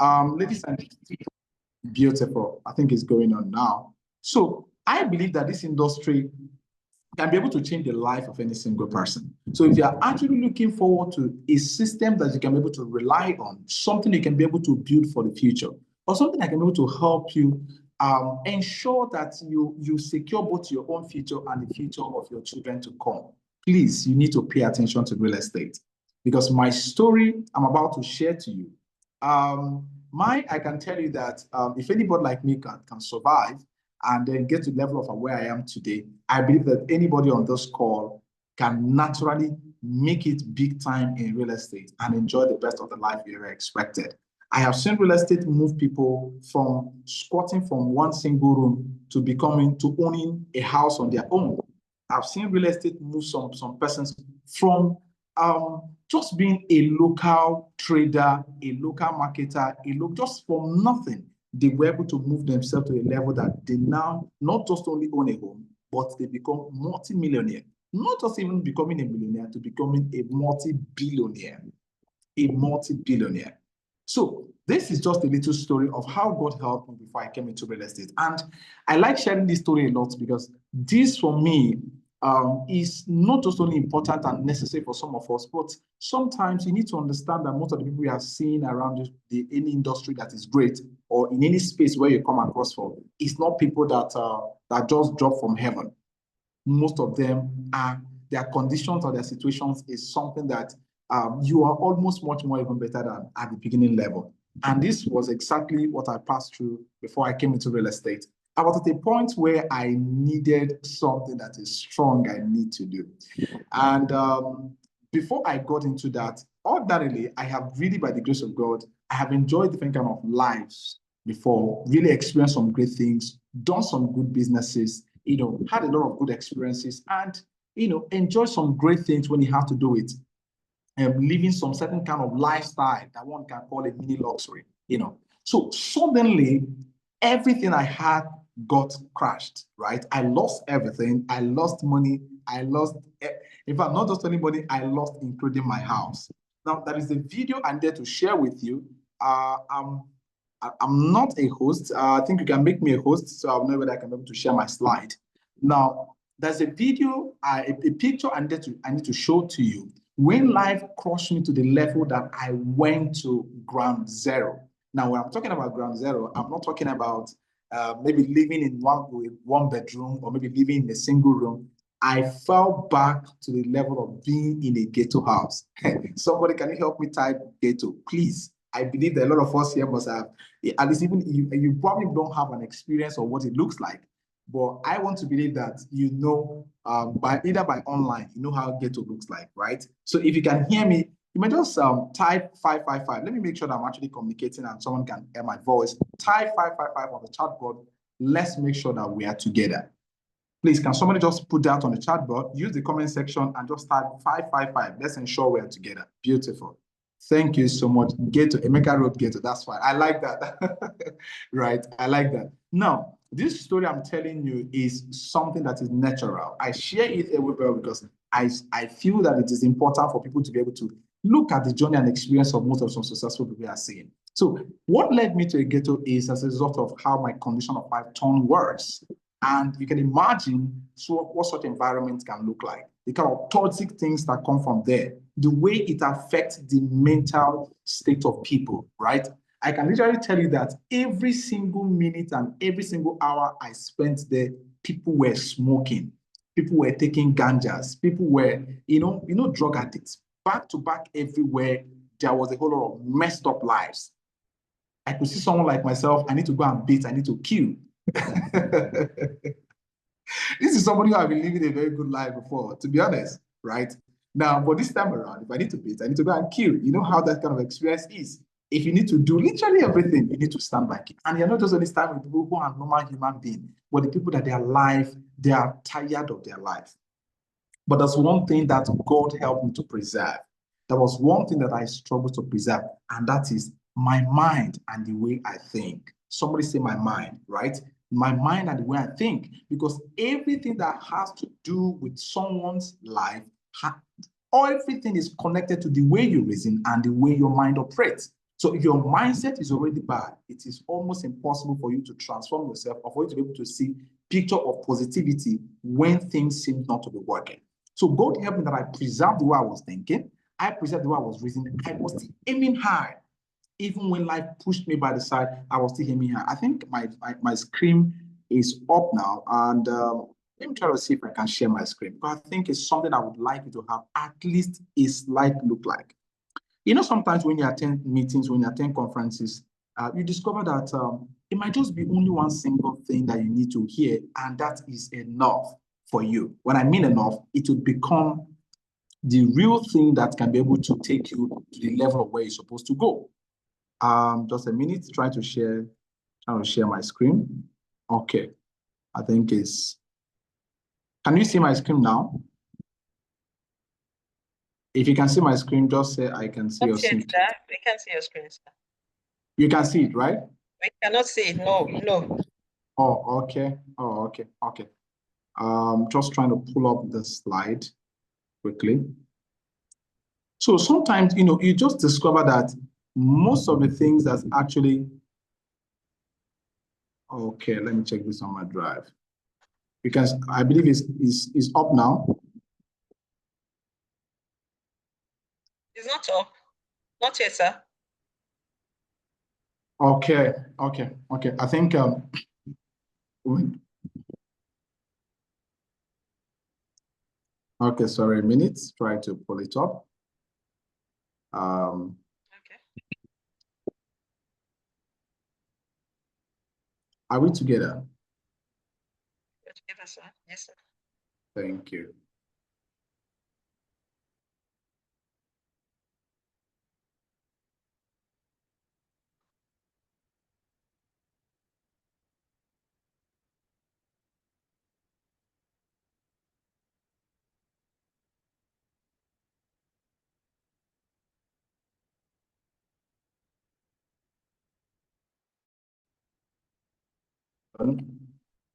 Ladies and gentlemen, beautiful. I think it's going on now. So I believe that this industry can be able to change the life of any single person. So if you are actually looking forward to a system that you can be able to rely on, something you can be able to build for the future, or something that can be able to help you ensure that you secure both your own future and the future of your children to come, please, you need to pay attention to real estate. Because my story I'm about to share to you, I can tell you that if anybody like me can survive and then get to the level of where I am today, I believe that anybody on this call can naturally make it big time in real estate and enjoy the best of the life you ever expected. I have seen real estate move people from squatting from one single room to owning a house on their own. I've seen real estate move some persons from just being a local trader, a local marketer, just from nothing. They were able to move themselves to a level that they now not just only own a home, but they become multi-millionaire. Not just even becoming a millionaire, to becoming a multi-billionaire. A multi-billionaire. So this is just a little story of how God helped me before I came into real estate. And I like sharing this story a lot because this, for me, is not just only important and necessary for some of us, but sometimes you need to understand that most of the people we are seeing around any industry that is great or in any space where you come across for, it's not people that just drop from heaven. Most of them their conditions or their situations is something that you are almost much more even better than at the beginning level. And this was exactly what I passed through before I came into real estate. I was at a point where I needed something that is strong I need to do. And before I got into that, ordinarily, I have really, by the grace of God, I have enjoyed different kind of lives before, really experienced some great things, done some good businesses, had a lot of good experiences and, enjoy some great things when you have to do it. Living some certain kind of lifestyle that one can call a mini luxury, So suddenly, everything I had got crashed, right? I lost everything. I lost money. In fact, not just only money, I lost including my house. Now, that is a video I'm there to share with you. I'm not a host. I think you can make me a host, so I'll know whether I can be able to share my slide. Now, there's a video, a picture I need to show to you. When life crushed me to the level that I went to ground zero. Now, when I'm talking about ground zero, I'm not talking about maybe living in one bedroom or maybe living in a single room. I fell back to the level of being in a ghetto house. Somebody, can you help me type ghetto, please? I believe that a lot of us here must have, at least even you probably don't have an experience of what it looks like. But I want to believe that either by online, you know how ghetto looks like, right? So if you can hear me, you may just type 555. Let me make sure that I'm actually communicating and someone can hear my voice. Type 555 on the chat board. Let's make sure that we are together. Please, can somebody just put that on the chat board? Use the comment section and just type 555. Let's ensure we are together. Beautiful. Thank you so much. Ghetto, Emeka Road Ghetto. That's fine. I like that. Right. I like that. Now, this story I'm telling you is something that is natural. I share it everywhere because I feel that it is important for people to be able to look at the journey and experience of most of some successful people we are seeing. So what led me to a ghetto is as a result of how my condition of life turned worse. And you can imagine what such environments can look like. The kind of toxic things that come from there, the way it affects the mental state of people, right? I can literally tell you that every single minute and every single hour I spent there, people were smoking, people were taking ganjas, people were, drug addicts. Back to back everywhere, there was a whole lot of messed up lives. I could see someone like myself, I need to go and beat, I need to kill. This is somebody who I've been living a very good life before, to be honest, right? Now, but this time around, if I need to beat, I need to go and kill. You know how that kind of experience is. If you need to do literally everything, you need to stand back. And you're not just only standing with people who are normal human beings, but the people that their life, they are tired of their life. But there's one thing that God helped me to preserve. There was one thing that I struggled to preserve, and that is my mind and the way I think. Somebody say my mind, right? My mind and the way I think, because everything that has to do with someone's life, everything is connected to the way you reason and the way your mind operates. So if your mindset is already bad, it is almost impossible for you to transform yourself or for you to be able to see picture of positivity when things seem not to be working. So God helped me that I preserved the way I was thinking. I preserved the way I was reasoning. I was still aiming high. Even when life pushed me by the side, I was still aiming high. I think my screen is up now. And let me try to see if I can share my screen. But I think it's something I would like you to have at least a slight look like. You know, sometimes when you attend meetings, when you attend conferences, you discover that it might just be only one single thing that you need to hear, and that is enough for you. When I mean enough, it will become the real thing that can be able to take you to the level of where you're supposed to go. Just a minute, trying to share my screen. Okay, I think it's. Can you see my screen now? If you can see my screen, just say I can see your screen. We can see your screen, sir. You can see it, right? We cannot see it. No. Oh, okay. Oh, okay. Okay. Just trying to pull up the slide quickly. So sometimes, you know, you just discover that most of the things that's actually, okay, let me check this on my drive. Because I believe it's up now. It's not up. Not yet, sir. Okay. I think okay, sorry, a minute. Try to pull it up. Okay. Are we together? We're together, sir. Yes, sir. Thank you.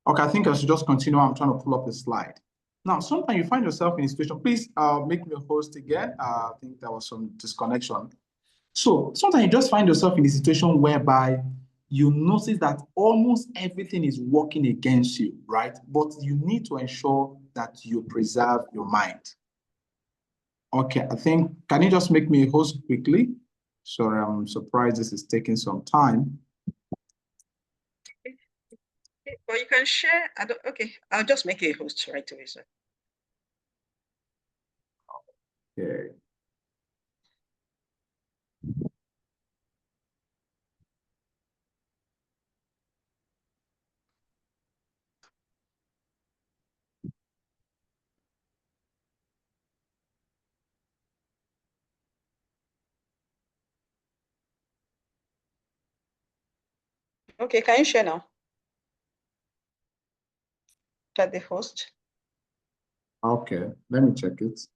Okay, I think I should just continue. I'm trying to pull up the slide. Now, sometimes you find yourself in a situation, please make me a host again. I think there was some disconnection. So sometimes you just find yourself in a situation whereby you notice that almost everything is working against you, right? But you need to ensure that you preserve your mind. Okay, I think, can you just make me a host quickly? Sorry, I'm surprised this is taking some time. Well, you can share. Okay, I'll just make you a host right away, sir. Okay. Okay, can you share now? Chat the host. Okay, let me check it.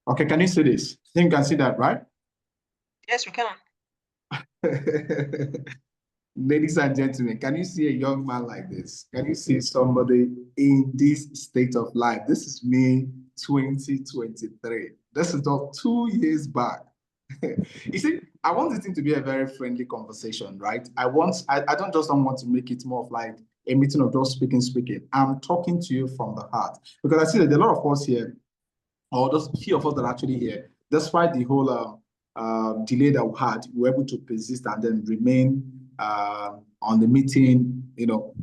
Okay, can you see this? I think you can see that, right? Yes, we can. Ladies and gentlemen, can you see a young man like this? Can you see somebody in this state of life? This is me, 2023. This is just 2 years back. You see, I want this thing to be a very friendly conversation, right? I don't just want to make it more of like a meeting of just speaking. I'm talking to you from the heart because I see that there are a lot of us here, or just few of us that are actually here, despite the whole delay that we had, we were able to persist and then remain on the meeting, you know,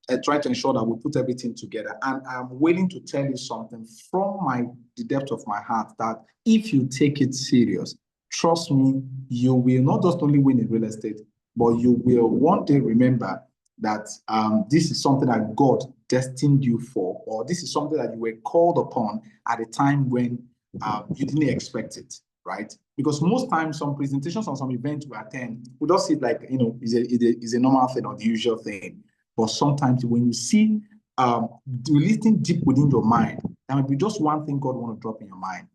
and try to ensure that we put everything together. And I'm willing to tell you something from the depth of my heart that if you take it serious, trust me, you will not just only win in real estate, but you will one day remember that this is something that God destined you for, or this is something that you were called upon at a time when you didn't expect it, right? Because most times some presentations or some events we attend, we just see it like, is a normal thing or the usual thing. But sometimes when you see listening deep within your mind, there might be just one thing God want to drop in your mind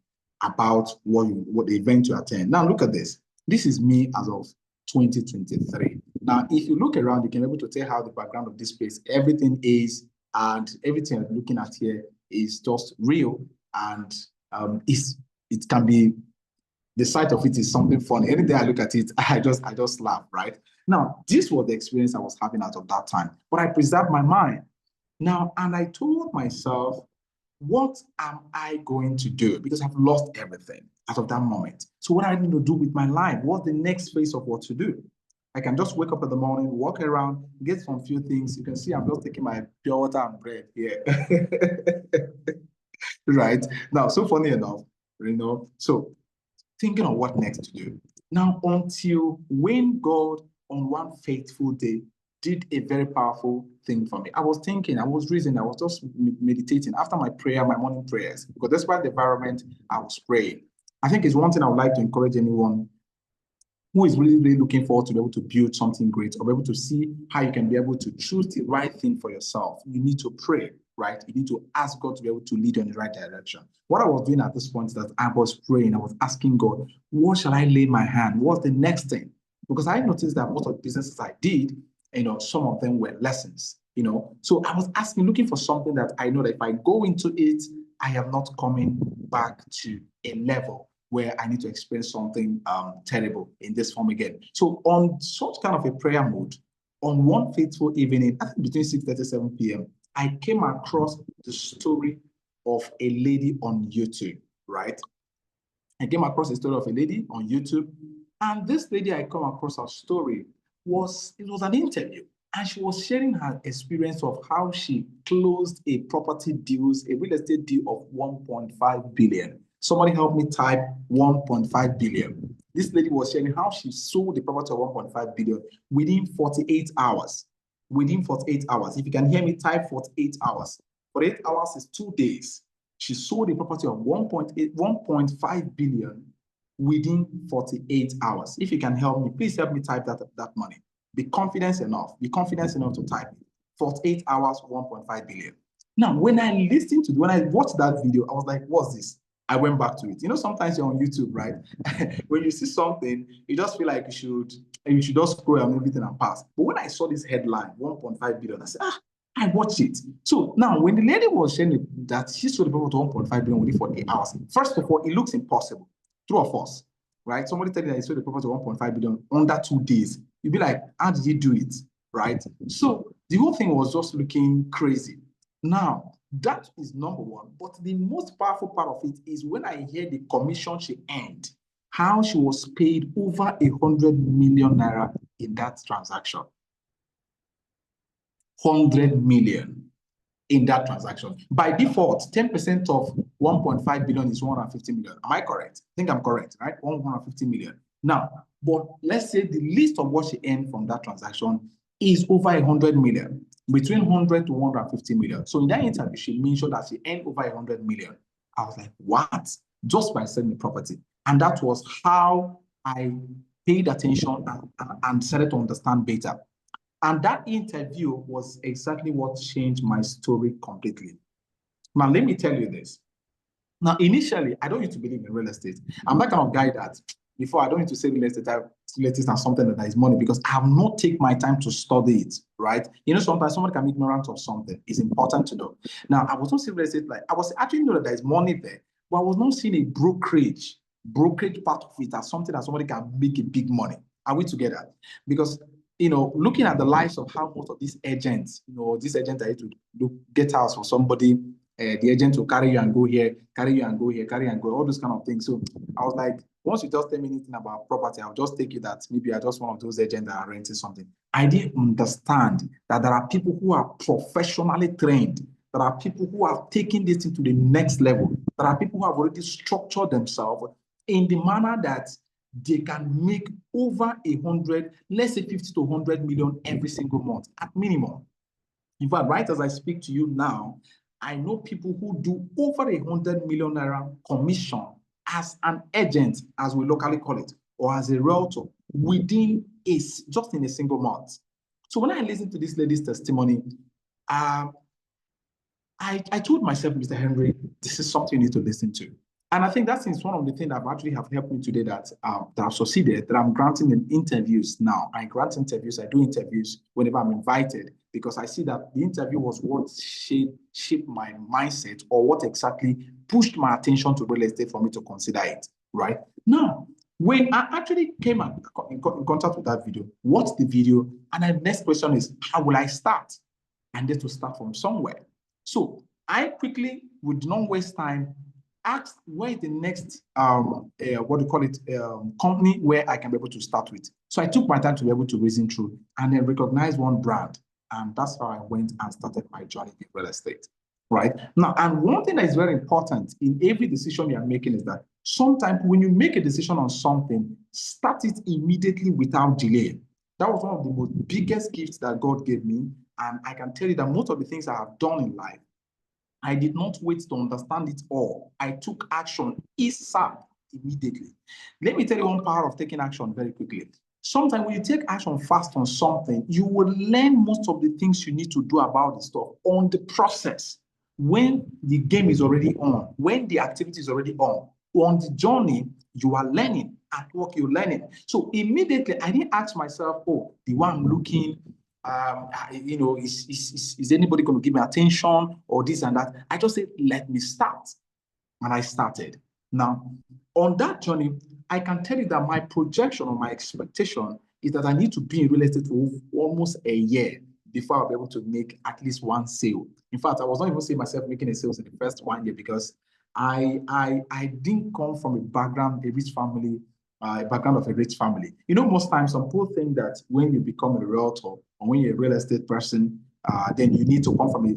about what the event you attend. Now look at this. This is me as of 2023. Now, if you look around, you can be able to tell how the background of this place, everything is, and everything I'm looking at here is just real, and it can be, the sight of it is something funny. Any day I look at it, I just laugh, right? Now, this was the experience I was having out of that time, but I preserved my mind. Now, and I told myself, what am I going to do? Because I've lost everything out of that moment. So what I need to do with my life? What's the next phase of what to do? I can just wake up in the morning, walk around, get some few things. You can see I'm just taking my pure water and bread here. Right? Now, so funny enough, so thinking of what next to do. Now, until when God, on one faithful day, did a very powerful thing for me. I was thinking, I was reasoning, I was just meditating after my prayer, my morning prayers, because despite the environment, I was praying. I think it's one thing I would like to encourage anyone who is really, really looking forward to be able to build something great or be able to see how you can be able to choose the right thing for yourself. You need to pray, right? You need to ask God to be able to lead you in the right direction. What I was doing at this point is that I was praying, I was asking God, what shall I lay my hand? What's the next thing? Because I noticed that most of the businesses I did, some of them were lessons, So I was asking, looking for something that I know that if I go into it, I am not coming back to a level where I need to experience something terrible in this form again. So on such kind of a prayer mode, on one fateful evening, I think between 6:30 and 7 p.m., I came across the story of a lady on YouTube, right? I came across the story of a lady on YouTube, and this lady I come across her story was an interview, and she was sharing her experience of how she closed a property deals, a real estate deal of 1.5 billion. Somebody help me type 1.5 billion. This lady was sharing how she sold the property of 1.5 billion within 48 hours. Within 48 hours. If you can hear me, type 48 hours. 48 hours is 2 days. She sold a property of 1.5 billion within 48 hours. If you can help me, please help me type that money. Be confident enough to type it. 48 hours, 1.5 billion. Now, when I watched that video, I was like, what's this? I went back to it. Sometimes you're on YouTube, right? When you see something, you just feel like you should just scroll and everything and pass. But when I saw this headline, 1.5 billion, I said, I watched it. So now, when the lady was sharing that she sold the property to 1.5 billion within 48 hours, first of all, it looks impossible. True or false? Right? Somebody tell you that he sold the property to 1.5 billion under 2 days. You'd be like, how did he do it? Right? So the whole thing was just looking crazy. Now, that is number one. But the most powerful part of it is when I hear the commission she earned, how she was paid over 100 million naira in that transaction. 100 million in that transaction. By default, 10% of 1.5 billion is 150 million. Am I correct? I think I'm correct, right? 150 million. Now, but let's say the least of what she earned from that transaction is over 100 million, between 100 to 150 million. So in that interview, she mentioned that she earned over 100 million. I was like, what? Just by selling the property. And that was how I paid attention and started to understand better. And that interview was exactly what changed my story completely. Now, let me tell you this. Now, initially, I don't used to believe in real estate. I'm that kind of guy that before I don't need to say real estate is something that is money because I have not taken my time to study it, right? Sometimes someone can be ignorant of something. It's important to know. Now, I was not seeing real estate I was actually know that there is money there, but I was not seeing a brokerage part of it as something that somebody can make a big money. Are we together? Because looking at the lives of how most of these agents, these agents are to get house for somebody, the agent will carry you and go here, carry you and go here, carry and go, all those kind of things. So I was like, once you just tell me anything about property, I'll just take you that maybe you're just one of those agents that are renting something. I didn't understand that there are people who are professionally trained. There are people who have taken this into the next level. There are people who have already structured themselves in the manner that they can make over 100, let's say 50 to 100 million every single month at minimum. In fact, right as I speak to you now, I know people who do over 100 million naira commission as an agent, as we locally call it, or as a realtor within just in a single month. So when I listened to this lady's testimony, I told myself, Mr. Henry, this is something you need to listen to. And I think that is one of the things that actually have helped me today that I've succeeded, that I'm granting in interviews now. I grant interviews, I do interviews whenever I'm invited, because I see that the interview was what shaped my mindset, or what exactly pushed my attention to real estate for me to consider it, right? Now, when I actually came in contact with that video, watched the video, and the next question is, how will I start? And then to start from somewhere. So I quickly, with not waste time, asked where the next company where I can be able to start with. So I took my time to be able to reason through and then recognize one brand. And that's how I went and started my journey in real estate. Right now, and one thing that is very important in every decision you are making is that sometimes when you make a decision on something, start it immediately without delay. That was one of the most biggest gifts that God gave me. And I can tell you that most of the things I have done in life, I did not wait to understand it all. I took action ASAP immediately. Let me tell you one power of taking action very quickly. Sometimes when you take action fast on something, you will learn most of the things you need to do about the stuff on the process. When the game is already on, when the activity is already on the journey, you are learning. At work, you're learning. So immediately, I didn't ask myself, oh, the one I'm looking, is anybody going to give me attention or this and that? I just said, let me start. And I started. Now, on that journey, I can tell you that my projection or my expectation is that I need to be in real estate for almost a year before I'll be able to make at least one sale. In fact, I was not even seeing myself making a sales in the first 1 year, because I didn't come from a rich family, a background of a rich family. You know, most times some people think that when you become a realtor or when you're a real estate person, then you need to come from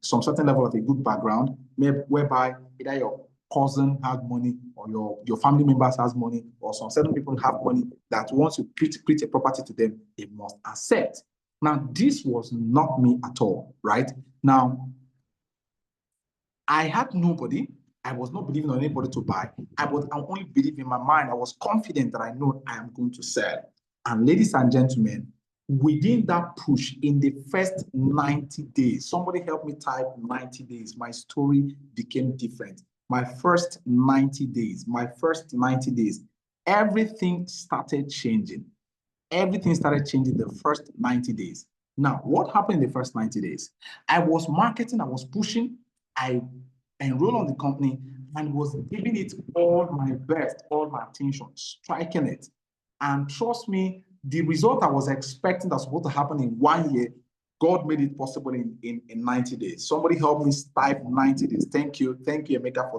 some certain level of a good background, whereby either your cousin has money or your family members has money, or some certain people have money that once you create a property to them, they must accept. Now, this was not me at all, right? Now, I had nobody. I was not believing on anybody to buy. I only believing in my mind. I was confident that I know I am going to sell. And ladies and gentlemen, within that push, in the first 90 days, somebody helped me type 90 days. My story became different. My first 90 days, everything started changing. Everything started changing the first 90 days. Now, what happened in the first 90 days? I was marketing, I was pushing, I enrolled on the company and was giving it all my best, all my attention, striking it. And trust me, the result I was expecting that's supposed to happen in 1 year, God made it possible in 90 days. Somebody helped me type 90 days. Thank you, Emeka,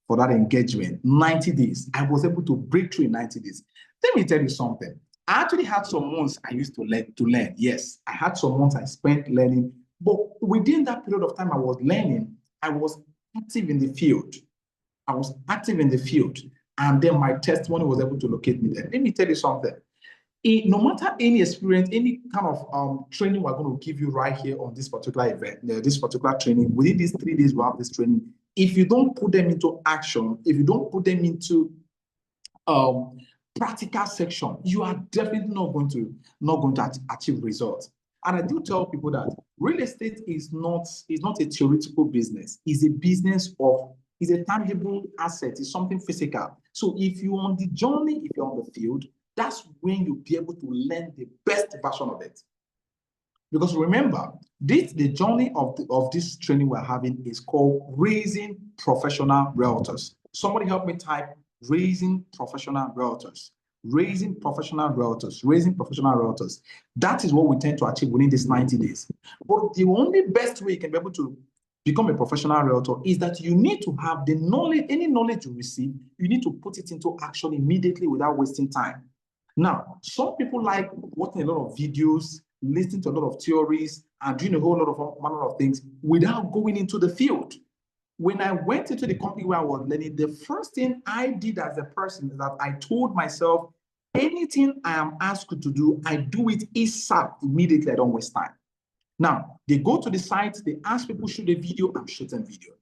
for that engagement. 90 days. I was able to break through in 90 days. Let me tell you something. I actually had some months I used to learn. Yes, I had some months I spent learning, but within that period of time I was learning, I was active in the field. And then my testimony was able to locate me there. Let me tell you something. No matter any experience, any kind of training we're going to give you right here on this particular event, this particular training, within these 3 days we have this training, if you don't put them into action, if you don't put them into practical section, you are definitely not going to achieve results. And I do tell people that real estate is not a theoretical business. It's a business it's a tangible asset. It's something physical. So if you're on the journey, if you're on the field, that's when you'll be able to learn the best version of it. Because remember, the journey of this training we're having is called Raising Professional Realtors. Somebody help me type Raising Professional Realtors. Raising Professional Realtors. Raising Professional Realtors. That is what we tend to achieve within these 90 days. But the only best way you can be able to become a professional realtor is that you need to have the knowledge, any knowledge you receive, you need to put it into action immediately without wasting time. Now, some people like watching a lot of videos, listening to a lot of theories, and doing a whole lot of manner of things without going into the field. When I went into the company where I was learning, the first thing I did as a person is that I told myself, anything I am asked to do, I do it ASAP, immediately. I don't waste time. Now, they go to the site, they ask people to shoot a video, I'm shooting video.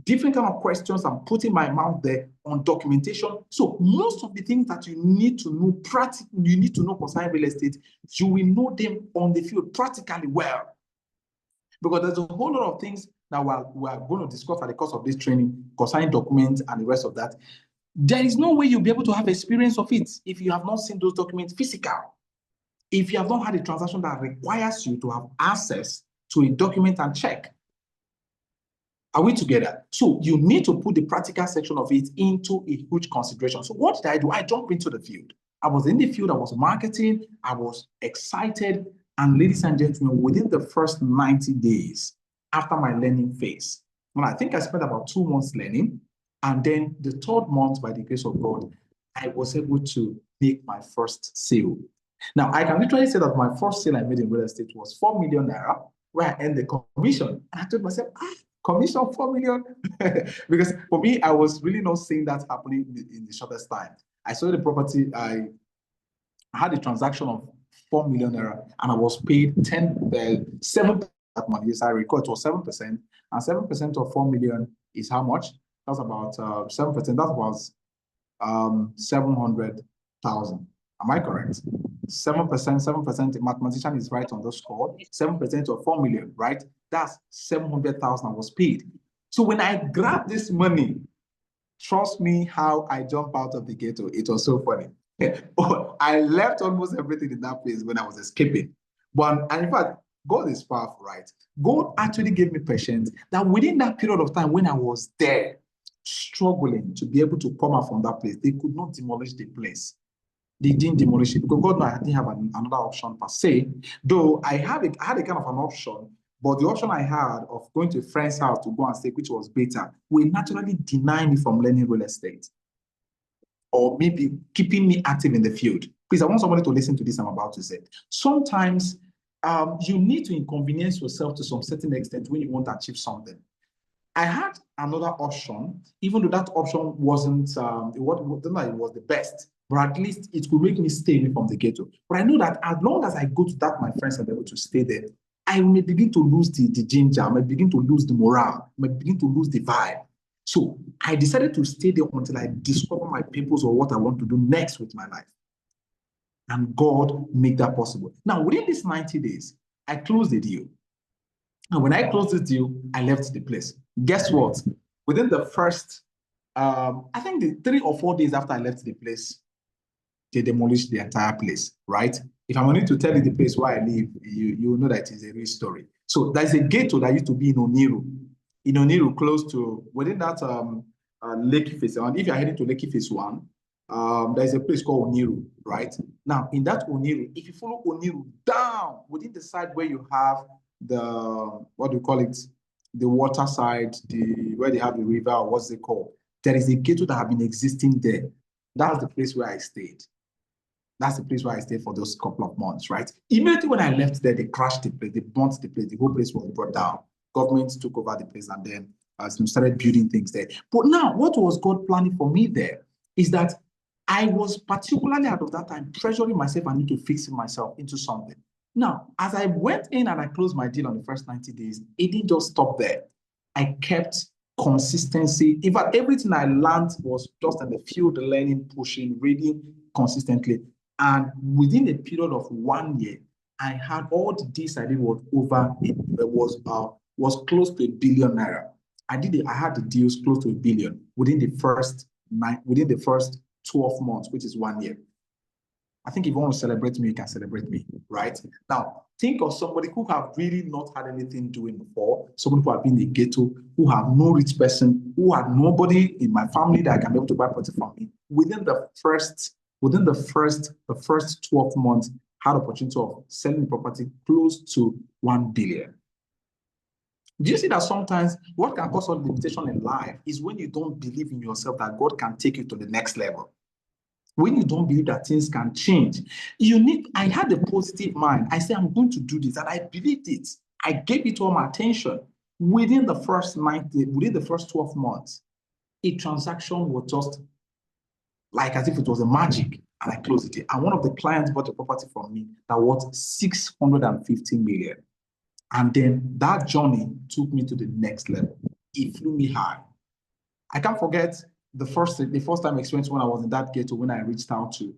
different kind of questions. I'm putting my mouth there on documentation. So most of the things that you need to know practically, you need to know concerning real estate, you will know them on the field practically well. Because there's a whole lot of things that we're going to discuss at the course of this training concerning documents and the rest of that. There is no way you'll be able to have experience of it if you have not seen those documents physical. If you have not had a transaction that requires you to have access to a document and check. Are we together? So you need to put the practical section of it into a huge consideration. So what did I do? I jumped into the field. I was in the field, I was marketing, I was excited. And ladies and gentlemen, within the first 90 days after my learning phase, well, I think I spent about 2 months learning. And then the third month, by the grace of God, I was able to make my first sale. Now, I can literally say that my first sale I made in real estate was 4 million naira, where I earned the commission. And I told myself, commission 4 million? Because for me, I was really not seeing that happening in the shortest time. I saw the property, I had a transaction of 4 million naira, and I was paid 7% that money. Yes, I recall it was 7%, and 7% of 4 million is how much? That's about 7%. That was 700,000. Am I correct? 7%, 7%, the mathematician is right on the score. 7% of 4 million, right? That's 700,000 I was paid. So when I grabbed this money, trust me how I jumped out of the ghetto. It was so funny. I left almost everything in that place when I was escaping. And in fact, God is powerful, right? God actually gave me patience that within that period of time when I was there, struggling to be able to come out from that place, they could not demolish the place. They didn't demolish it because God knew I didn't have another option per se. Though I had a kind of an option, but the option I had of going to a friend's house to go and stay, which was better, will naturally deny me from learning real estate or maybe keeping me active in the field. Please, I want somebody to listen to this I'm about to say. Sometimes you need to inconvenience yourself to some certain extent when you want to achieve something. I had another option, even though that option wasn't it was the best, but at least it could make me stay away from the ghetto. But I know that as long as I go to that, my friends are able to stay there, I may begin to lose the ginger, I may begin to lose the morale, I may begin to lose the vibe. So I decided to stay there until I discover my purpose or what I want to do next with my life. And God made that possible. Now, within these 90 days, I closed the deal. And when I closed the deal, I left the place. Guess what? Within the first, I think the 3 or 4 days after I left the place, they demolished the entire place, right? If I'm going to tell you the place where I live, you know that it's a real story. So there's a ghetto that used to be in Oniru. In Oniru, close to, within that Lekki phase, and if you're heading to Lekki phase 1, there's a place called Oniru, right? Now, in that Oniru, if you follow Oniru down, within the side where you have the, what do you call it? The water side, where they have the river, or what's it called? There is a ghetto that have been existing there. That's the place where I stayed. That's the place where I stayed for those couple of months, right? Immediately when I left there, they crashed the place, they burnt the place, the whole place was brought down. Government took over the place and then started building things there. But now, what was God planning for me there is that I was particularly out of that time pressuring myself, I need to fix myself into something. Now, as I went in and I closed my deal on the first 90 days, it didn't just stop there. I kept consistency. In fact, everything I learned was just in the field, learning, pushing, reading consistently. And within a period of 1 year, I had all the deals I did was was close to 1 billion naira. I had the deals close to 1 billion within the first 12 months, which is 1 year. I think if you want to celebrate me, you can celebrate me, right? Now, think of somebody who have really not had anything doing before, somebody who have been in the ghetto, who have no rich person, who had nobody in my family that can be able to buy property from me. Within the first 12 months, had opportunity of selling the property close to 1 billion. Do you see that sometimes what can cause all limitation in life is when you don't believe in yourself that God can take you to the next level? When you don't believe that things can change, I had a positive mind. I said, I'm going to do this, and I believed it. I gave it all my attention. Within the first 12 months, a transaction was just like as if it was a magic, and I closed it. And one of the clients bought a property from me that was 650 million. And then that journey took me to the next level. It flew me high. I can't forget the first time experience when I was in that ghetto, when I reached out to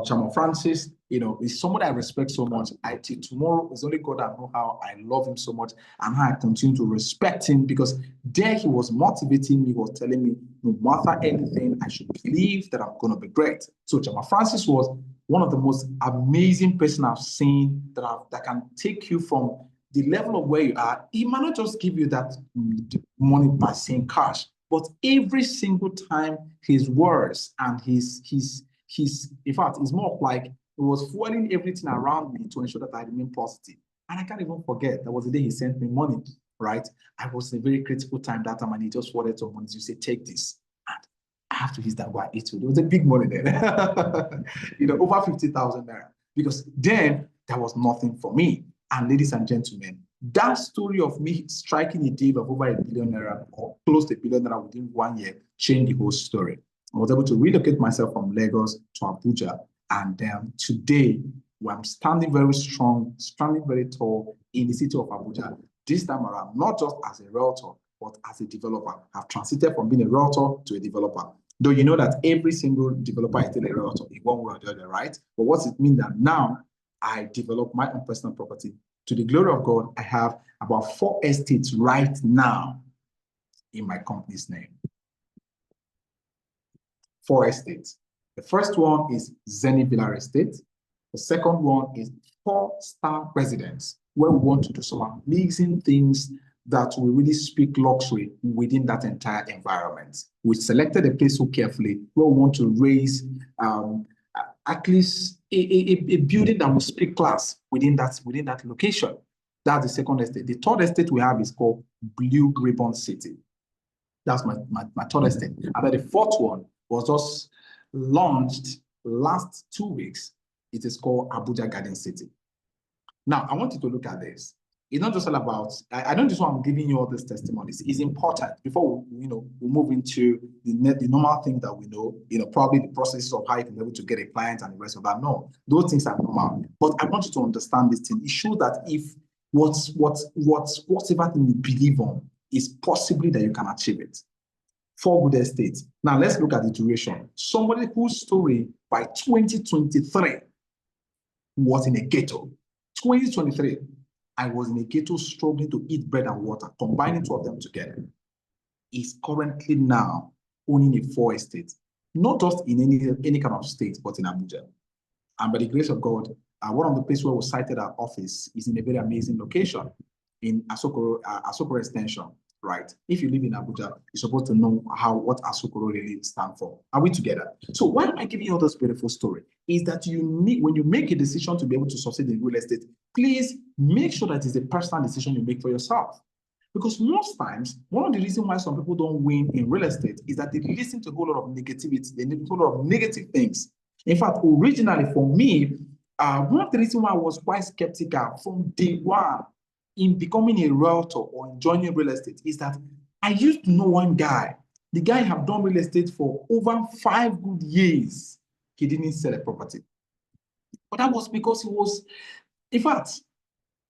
Chairman Francis. You know, he's someone I respect so much. Till tomorrow, it's only God that know how I love him so much and how I continue to respect him, because there he was motivating me, he was telling me, no matter anything, I should believe that I'm going to be great. So Chairman Francis was one of the most amazing person I've seen that can take you from the level of where you are. He might not just give you that money by saying cash, but every single time his words and his in fact, it's more like it was fueling everything around me to ensure that I remain positive. And I can't even forget, that was the day he sent me money, right? I was in a very critical time that time, and he just wanted some money. You say, take this. And I have to use that by it. It was a big money then. You know, over 50,000 naira. Because then there was nothing for me. And ladies and gentlemen, that story of me striking a deal of over $1 billion or close to $1 billion within 1 year changed the whole story. I was able to relocate myself from Lagos to Abuja. And today, I'm standing very strong, standing very tall in the city of Abuja. This time around, not just as a realtor, but as a developer. I've transited from being a realtor to a developer. Though you know that every single developer is still a realtor in one way or the other, right? But what's it mean that now I develop my own personal property? To the glory of God, I have about 4 estates right now in my company's name. 4 estates. The first one is Zenith Villa Estate. The second one is 4-star residence, where we want to do some amazing things that will really speak luxury within that entire environment. We selected a place so carefully where we want to raise at least a building that will speak class within that location. That's the second estate. The third estate we have is called Blue Ribbon City. That's my third estate. And then the fourth one was just launched last 2 weeks. It is called Abuja Garden City. Now, I want you to look at this. It's not just all about, I don't just want I'm giving you all these testimonies. It's important before we move into the normal things that we know, probably the process of how you can be able to get a client and the rest of that. No, those things are normal. But I want you to understand this thing. It shows that if whatever thing you believe on is possibly that you can achieve it. 4 good estates. Now let's look at the duration. Somebody whose story by 2023 was in a ghetto. 2023, I was in a ghetto struggling to eat bread and water, combining 2 of them together. Is currently now owning a 4 estate, not just in any kind of state, but in Abuja. And by the grace of God, one of the places where we cited our office is in a very amazing location in Asokoro Extension, right? If you live in Abuja, you're supposed to know what Asokoro really stands for. Are we together? So why am I giving you all this beautiful story? Is that when you make a decision to be able to succeed in real estate, please make sure that it's a personal decision you make for yourself. Because most times, one of the reasons why some people don't win in real estate is that they listen to a whole lot of negativity, they need a whole lot of negative things. In fact, originally for me, one of the reasons why I was quite skeptical from day one in becoming a realtor or in joining real estate is that I used to know one guy. The guy had done real estate for over 5 good years. He didn't sell a property. But that was because he was, in fact,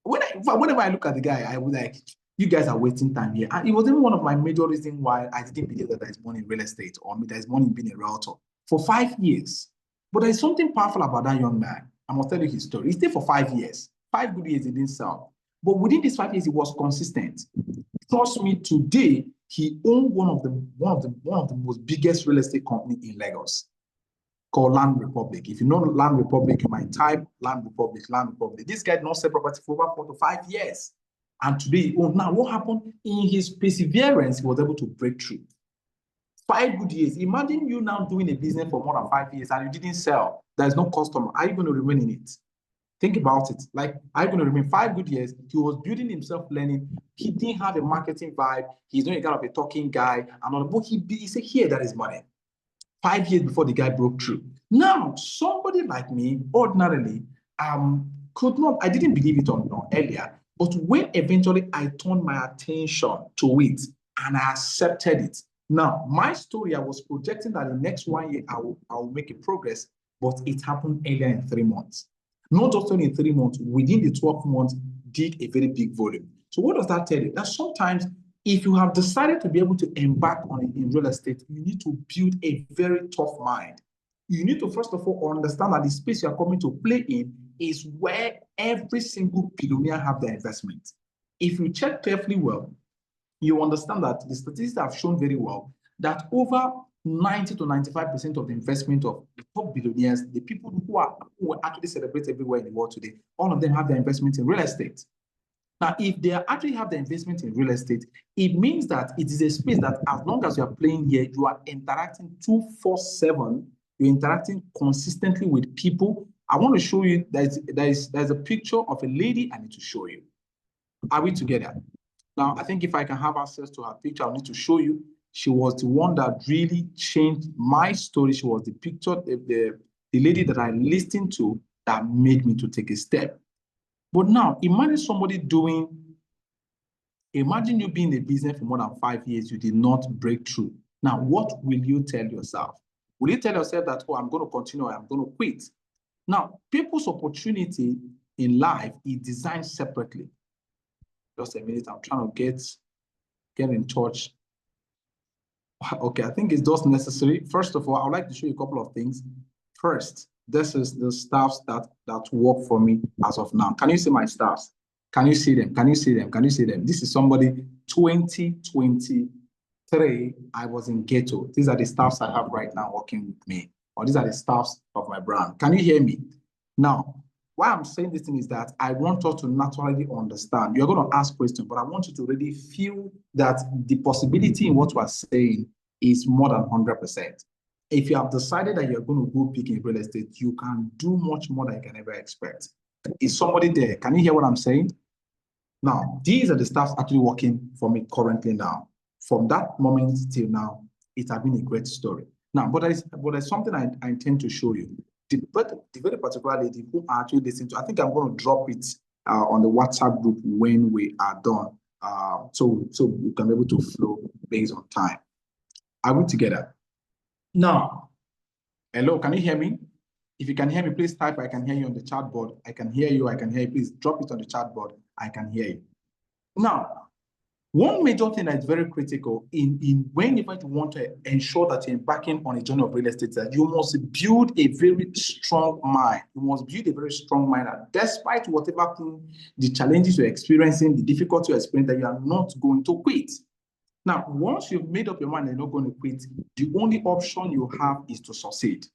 whenever I look at the guy, I was like, you guys are wasting time here. And it was even one of my major reasons why I didn't believe that there is money in real estate or there is money in being a realtor for 5 years. But there's something powerful about that young man. I must tell you his story. He stayed for 5 years. 5 good years he didn't sell. But within these 5 years, he was consistent. Trust me, today, he owned one of the most biggest real estate company in Lagos called Land Republic. If you know Land Republic, you might type Land Republic, Land Republic. This guy did not sell property for over 4 to 5 years. And today, now what happened? In his perseverance, he was able to break through. 5 good years. Imagine you now doing a business for more than 5 years and you didn't sell. There's no customer. Are you going to remain in it? Think about it. Like, are you going to remain 5 good years? He was building himself, learning. He didn't have a marketing vibe. He's not a kind of a talking guy. And all, but he said, here, that is money. 5 years before the guy broke through. Now, somebody like me, ordinarily, could not, I didn't believe it on earlier, but when eventually I turned my attention to it and I accepted it. Now, my story, I was projecting that in the next 1 year, I will make a progress, but it happened earlier in 3 months. Not just only in 3 months, within the 12 months, did a very big volume. So what does that tell you? That sometimes If you have decided to be able to embark on it in real estate, you need to build a very tough mind. You need to, first of all, understand that the space you are coming to play in is where every single billionaire have their investment. If you check carefully well, you understand that the statistics have shown very well that over 90 to 95% of the investment of the top billionaires, the people who actually celebrate everywhere in the world today, all of them have their investment in real estate. Now, if they actually have the investment in real estate, it means that it is a space that as long as you are playing here, you are interacting 247, you're interacting consistently with people. I want to show you, there's a picture of a lady I need to show you. Are we together? Now, I think if I can have access to her picture, I'll need to show you. She was the one that really changed my story. She was the picture, the lady that I listened to that made me to take a step. But now, imagine you being in a business for more than 5 years, you did not break through. Now, what will you tell yourself? Will you tell yourself that, oh, I'm going to continue or I'm going to quit? Now, people's opportunity in life is designed separately. Just a minute, I'm trying to get in touch. Okay, I think it's just necessary. First of all, I would like to show you a couple of things. First, this is the staffs that work for me as of now. Can you see my staffs? Can you see them? Can you see them? Can you see them? This is somebody 2023. I was in ghetto. These are the staffs I have right now working with me, or these are the staffs of my brand. Can you hear me? Now, why I'm saying this thing is that I want us to naturally understand. You're going to ask questions, but I want you to really feel that the possibility in what we're saying is more than 100%. If you have decided that you're going to go big in real estate, you can do much more than you can ever expect. Is somebody there? Can you hear what I'm saying? Now, these are the staffs actually working for me currently now. From that moment till now, it has been a great story. Now, but there's something I intend to show you. The very particular lady who I actually listened to, I think I'm going to drop it on the WhatsApp group when we are done, so we can be able to flow based on time. Are we together? Now, hello, can you hear me? If you can hear me, please type, I can hear you on the chat board. I can hear you, I can hear you. Please drop it on the chat board. I can hear you. Now, one major thing that is very critical in whenever you want to ensure that you're embarking on a journey of real estate, that you must build a very strong mind. You must build a very strong mind that despite whatever thing, the challenges you're experiencing, the difficulty you're experiencing, that you are not going to quit. Now, once you've made up your mind that you're not going to quit, the only option you have is to succeed.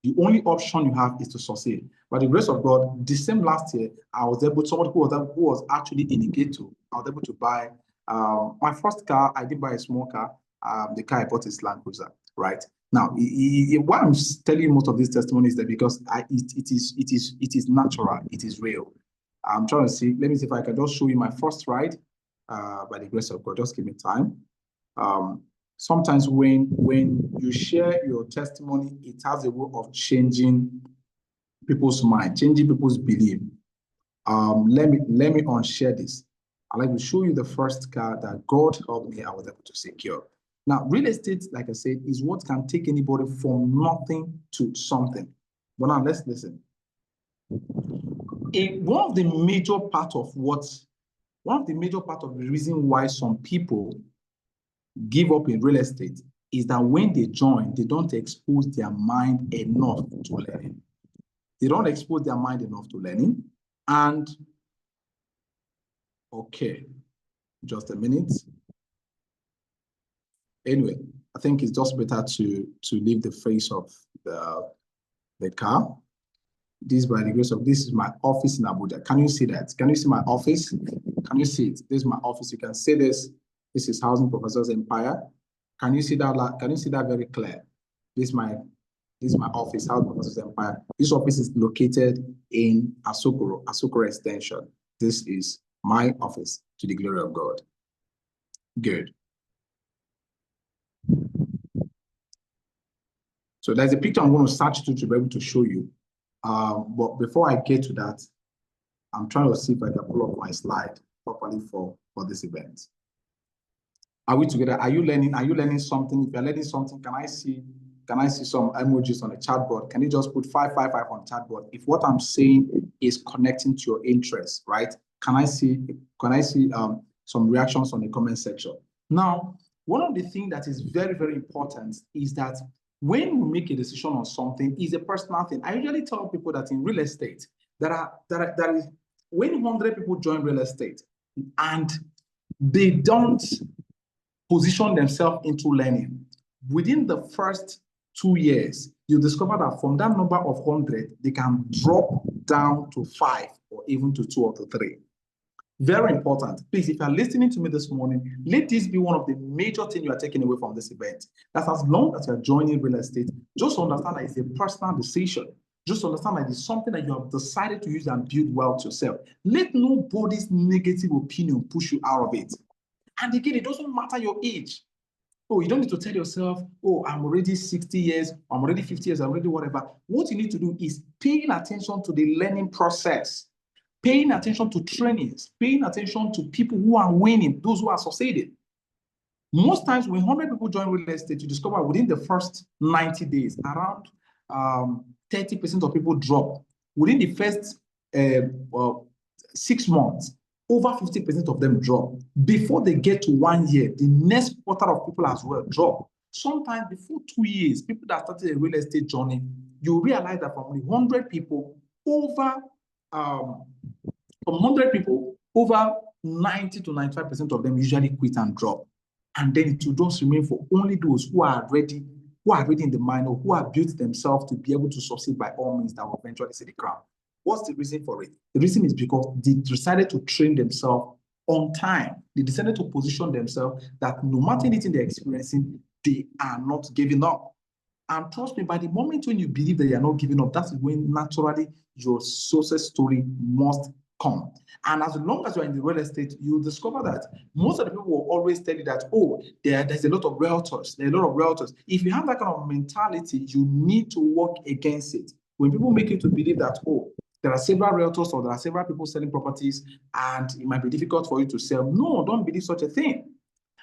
The only option you have is to succeed. By the grace of God, the same last year, I was able, somebody who was actually in a ghetto, I was able to buy my first car. I did buy a small car. The car I bought is Land Cruiser, right? Now, why I'm telling you most of these testimonies is that because it is natural, it is real. I'm trying to see, let me see if I can just show you my first ride by the grace of God. Just give me time. Sometimes when you share your testimony, it has a way of changing people's mind, changing people's belief. Let me unshare this. I'd like to show you the first car that God helped me, I was able to secure. Now, real estate, like I said, is what can take anybody from nothing to something. But now let's listen. One of the major part of the reason why some people give up in real estate is that when they join, they don't expose their mind enough to learning. They don't expose their mind enough to learning. And okay, just a minute. Anyway, I think it's just better to leave the face of the car. This, by the grace of, this is my office in Abuja. Can you see that? Can you see my office? Can you see it? This is my office. You can see this. This is Housing Professors Empire. Can you see that? Can you see that very clear? This is my office, Housing Professors Empire. This office is located in Asokoro Extension. This is my office, to the glory of God. Good. So there's a picture I'm going to search to be able to show you. But before I get to that, I'm trying to see if I can pull up my slide properly for this event. Are we together? Are you learning? Are you learning something? If you're learning something, can I see some emojis on the chat board? Can you just put 555 on the chat board? If what I'm saying is connecting to your interest, right? Can I see some reactions on the comment section. Now, one of the things that is very, very important is that when we make a decision on something, is a personal thing. I usually tell people that in real estate, when 100 people join real estate and they don't position themselves into learning, within the first 2 years, you discover that from that number of 100, they can drop down to 5 or even to 2 or to 3. Very important. Please, if you are listening to me this morning, let this be one of the major things you are taking away from this event. That as long as you are joining real estate, just understand that it's a personal decision. Just understand that it's something that you have decided to use and build wealth yourself. Let nobody's negative opinion push you out of it. And again, it doesn't matter your age. Oh, you don't need to tell yourself, oh, I'm already 60 years, I'm already 50 years, I'm already whatever. What you need to do is paying attention to the learning process, paying attention to trainings, paying attention to people who are winning, those who are succeeding. Most times when 100 people join real estate, you discover within the first 90 days, around 30% of people drop. Within the first 6 months, over 50% of them drop. Before they get to 1 year, the next quarter of people as well drop. Sometimes before 2 years, people that started a real estate journey, you realize that from 100 people, over 90 to 95% of them usually quit and drop. And then it will just remain for only those who are ready in the mind or who have built themselves to be able to succeed by all means that will eventually see the crown. What's the reason for it? The reason is because they decided to train themselves on time. They decided to position themselves that no matter anything they're experiencing, they are not giving up. And trust me, by the moment when you believe that you're not giving up, that's when naturally your success story must come. And as long as you're in the real estate, you'll discover that most of the people will always tell you that, oh, there's a lot of realtors. There are a lot of realtors. If you have that kind of mentality, you need to work against it. When people make you to believe that, oh, there are several realtors or there are several people selling properties and it might be difficult for you to sell. No, don't believe such a thing.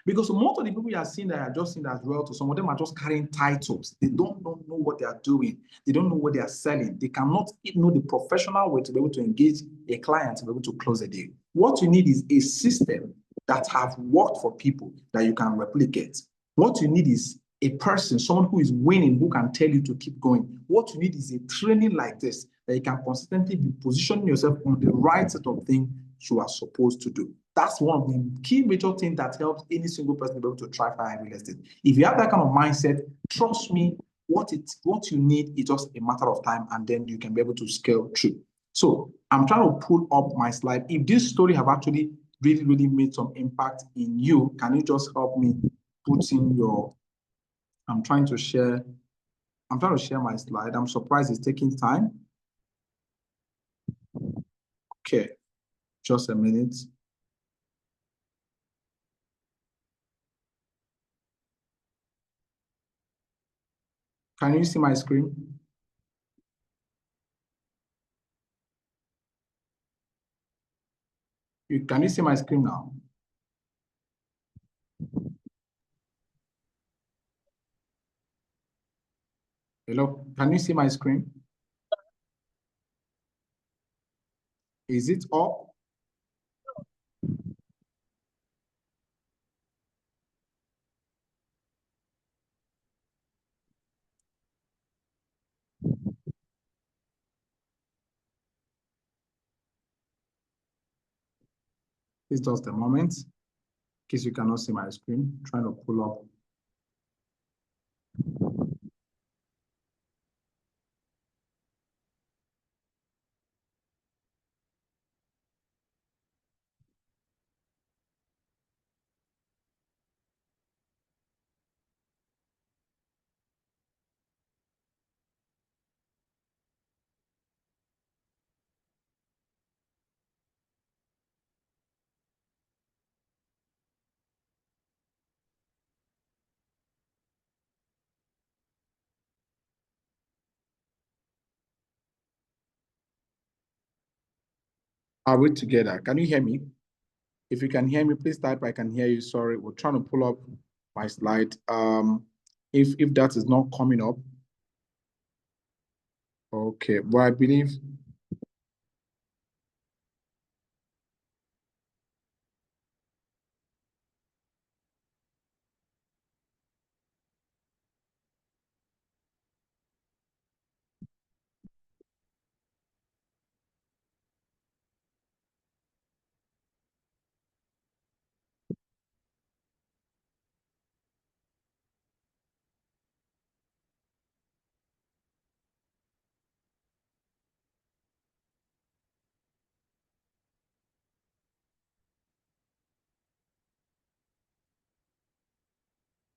Because most of the people you are seeing that are just seen as realtors, some of them are just carrying titles. They don't know what they are doing. They don't know what they are selling. They cannot know the professional way to be able to engage a client to be able to close a deal. What you need is a system that have worked for people that you can replicate. What you need is a person, someone who is winning, who can tell you to keep going. What you need is a training like this that you can consistently be positioning yourself on the right set of things you are supposed to do. That's one of the key major things that helps any single person be able to thrive in real estate. If you have that kind of mindset, trust me, what you need is just a matter of time, and then you can be able to scale through. So I'm trying to pull up my slide. If this story have actually really, really made some impact in you, can you just help me put in your, I'm trying to share my slide. I'm surprised it's taking time. Okay, just a minute. Can you see my screen? Can you see my screen now? Hello, can you see my screen? Is it up? It's just a moment. In case you cannot see my screen, I'm trying to pull up. Are we together? Can you hear me? If you can hear me, please type I can hear you. Sorry, we're trying to pull up my slide. If that is not coming up. Okay, well, I believe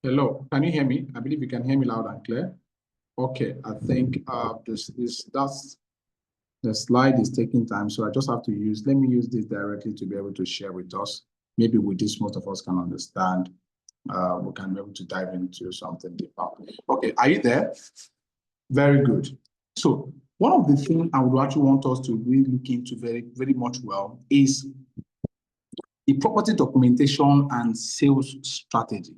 Hello, can you hear me? I believe you can hear me loud and clear. Okay, I think that's the slide is taking time, so I just have to let me use this directly to be able to share with us. Maybe with this, most of us can understand. We can be able to dive into something deeper. Okay, are you there? Very good. So one of the things I would actually want us to really look into very, very much well is the property documentation and sales strategy.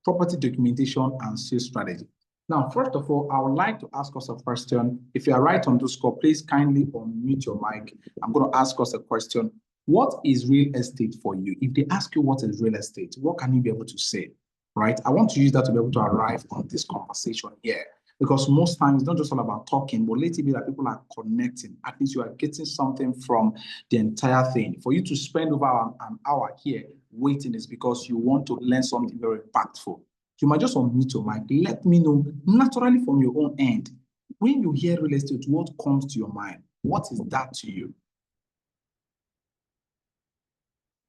Property documentation and sales strategy. Now, first of all, I would like to ask us a question. If you are right on the score, please kindly unmute your mic. I'm going to ask us a question. What is real estate for you? If they ask you what is real estate, what can you be able to say? Right? I want to use that to be able to arrive on this conversation here. Because most times it's not just all about talking, but let it be that people are connecting. At least you are getting something from the entire thing. For you to spend over an hour here waiting is because you want to learn something very impactful. You might just unmute your mic. Let me know naturally from your own end. When you hear real estate, what comes to your mind? What is that to you?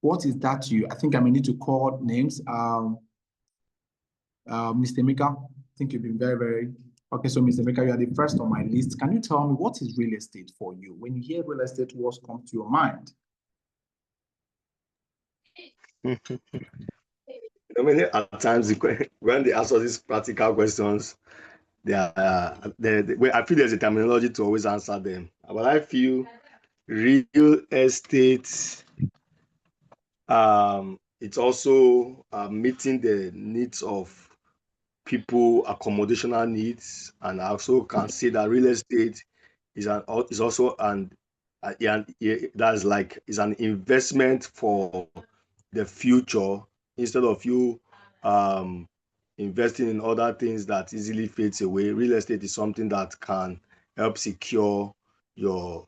What is that to you? I think I may need to call names. Mr. Mika, I think you've been very, very okay. So, Mr. Mika, you are the first on my list. Can you tell me what is real estate for you? When you hear real estate, what comes to your mind? Many at times when they answer these practical questions, I feel there's a terminology to always answer them. But I feel real estate, it's also meeting the needs of people, accommodational needs, and I also can say that real estate is also that's like is an investment for the future instead of you investing in other things that easily fades away. Real estate is something that can help secure your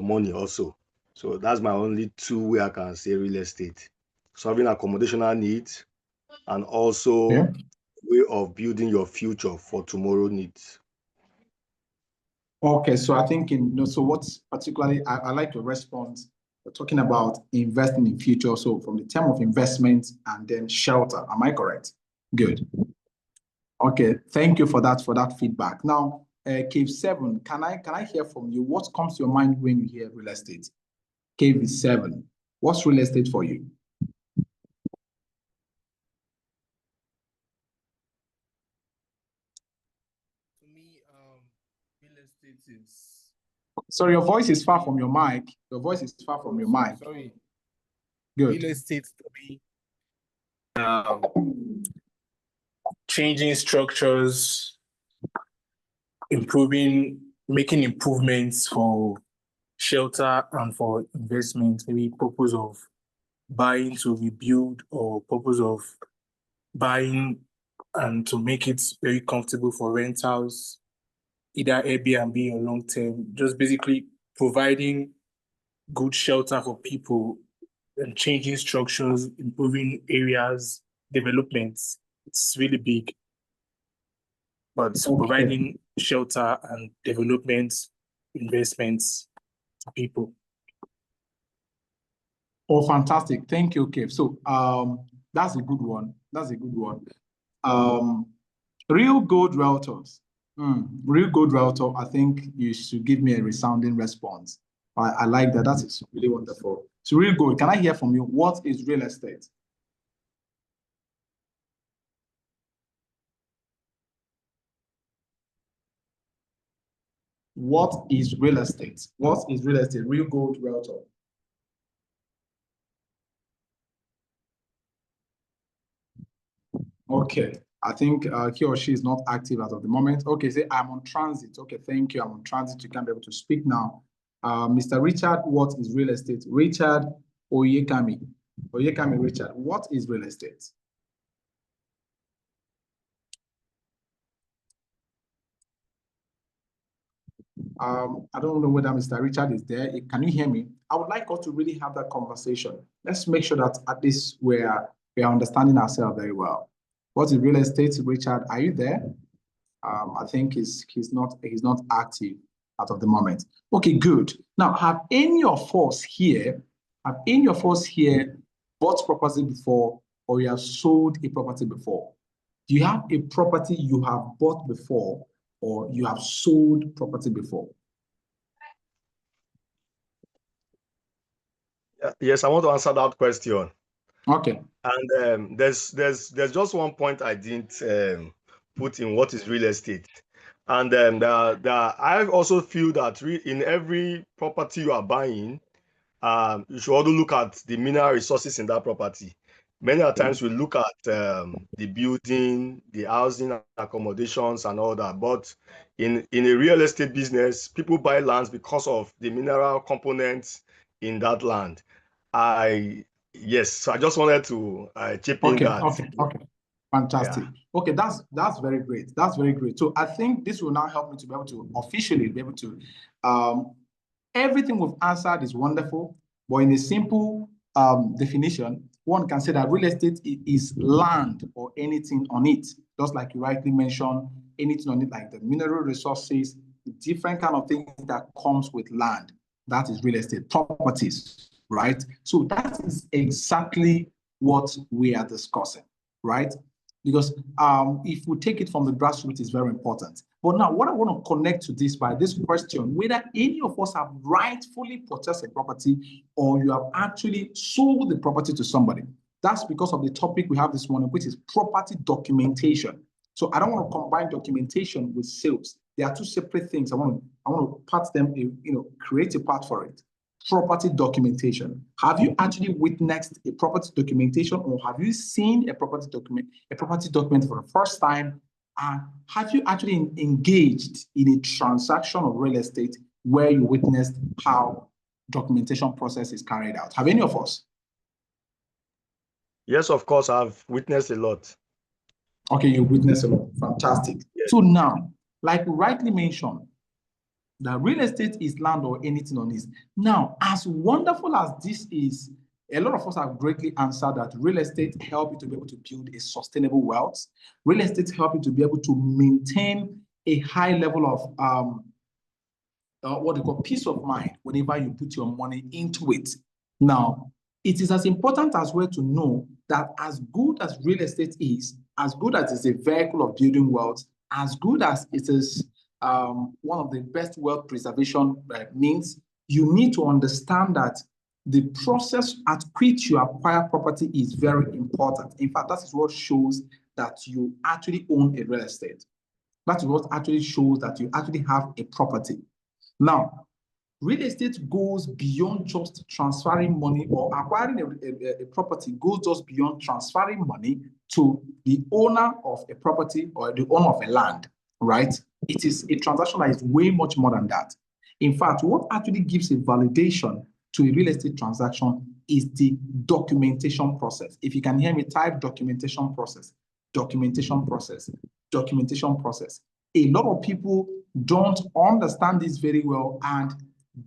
money also. So that's my only two way I can say real estate. Solving accommodational needs and also way of building your future for tomorrow needs. Okay, so I think so what's particularly I like your response. We're talking about investing in future. So from the term of investment and then shelter. Am I correct? Good. Okay, thank you for that feedback. Now, Cave 7, can I hear from you? What comes to your mind when you hear real estate? Cave 7, what's real estate for you? For me, real estate is. Sorry, your voice is far from your mic. Your voice is far from your mic. Sorry. Good. Real estate for me, changing structures, making improvements for shelter and for investment, maybe purpose of buying to rebuild or purpose of buying and to make it very comfortable for rentals, either Airbnb or long term, just basically providing good shelter for people and changing structures, improving areas, developments. It's really big. But providing shelter and development investments to people. Oh, fantastic. Thank you, Kev. So that's a good one. That's a good one. Real Gold Realtors. Real Gold Realtor, I think you should give me a resounding response. I like that. That is really wonderful. So Real Gold, can I hear from you? What is real estate? What is real estate? What is real estate? Real Gold Realtor. Okay, I think he or she is not active as of the moment. Okay, say I'm on transit. Okay, thank you. I'm on transit. You can be able to speak now. Mr. Richard, what is real estate? Richard Oyekami. Oyekami Richard, what is real estate? I don't know whether Mr. Richard is there. Can you hear me? I would like us to really have that conversation. Let's make sure that at least we are understanding ourselves very well. What is real estate, Richard? Are you there? I think he's not active out of the moment. Okay, good. Now, have any of us here bought property before or you have sold a property before? Do you have a property you have bought before or you have sold property before? Yes, I want to answer that question. Okay. And there's just one point I didn't put in what is real estate. And I also feel that in every property you are buying, you should also look at the mineral resources in that property. Many a times we look at the building, the housing accommodations and all that. But in a real estate business, people buy lands because of the mineral components in that land. Yes, so I just wanted to chip in that. Okay. Fantastic. Yeah. Okay, that's very great. That's very great. So I think this will now help me to be able to officially be able to everything we've answered is wonderful, but in a simple definition, one can say that real estate is land or anything on it. Just like you rightly mentioned, anything on it, like the mineral resources, the different kind of things that comes with land. That is real estate, properties, right? So that is exactly what we are discussing, right? Because if we take it from the grassroots, it's very important. But now, what I want to connect to this by this question, whether any of us have rightfully purchased a property or you have actually sold the property to somebody. That's because of the topic we have this morning, which is property documentation. So I don't want to combine documentation with sales. They are two separate things. I want to part them, create a part for it. Property documentation. Have you actually witnessed a property documentation, or have you seen a property document for the first time? Have you actually engaged in a transaction of real estate where you witnessed how documentation process is carried out? Have any of us? Yes, of course, I've witnessed a lot. Okay, you witnessed a lot. Fantastic. Yes. So now, like you rightly mentioned, that real estate is land or anything on it. Now, as wonderful as this is, a lot of us have greatly answered that real estate help you to be able to build a sustainable wealth. Real estate help you to be able to maintain a high level of what they call peace of mind whenever you put your money into it. Now, it is as important as well to know that as good as real estate is, as good as it's a vehicle of building wealth, as good as it is one of the best wealth preservation means, you need to understand that the process at which you acquire property is very important. In fact, that is what shows that you actually own a real estate. That is what actually shows that you actually have a property. Now, real estate goes beyond just transferring money, or acquiring a property goes just beyond transferring money to the owner of a property or the owner of a land, right? It is a transaction that is way much more than that. In fact, what actually gives a validation to a real estate transaction is the documentation process. If you can hear me, type documentation process, documentation process, documentation process. A lot of people don't understand this very well, and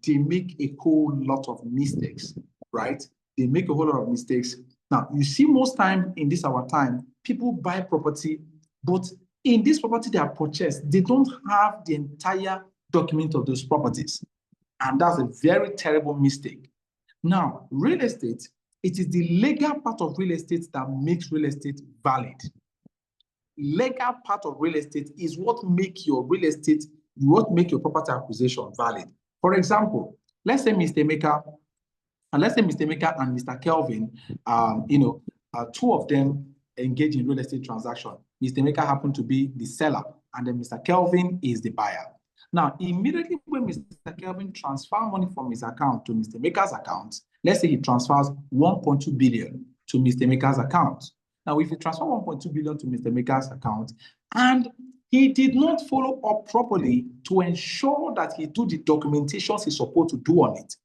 they make a whole lot of mistakes, right? They make a whole lot of mistakes. Now, you see most time in this our time, people buy property, but in this property they are purchased, they don't have the entire document of those properties. And that's a very terrible mistake. Now, real estate, it is the legal part of real estate that makes real estate valid. Legal part of real estate is what make your real estate, what make your property acquisition valid. For example, let's say Mr. Maker and Mr. Kelvin, two of them engage in real estate transaction. Mr. Maker happened to be the seller, and then Mr. Kelvin is the buyer. Now, immediately when Mr. Kelvin transfers money from his account to Mr. Maker's account, let's say he transfers 1.2 billion to Mr. Maker's account. Now, if he transfers 1.2 billion to Mr. Maker's account, and he did not follow up properly to ensure that he do the documentations he's supposed to do on it,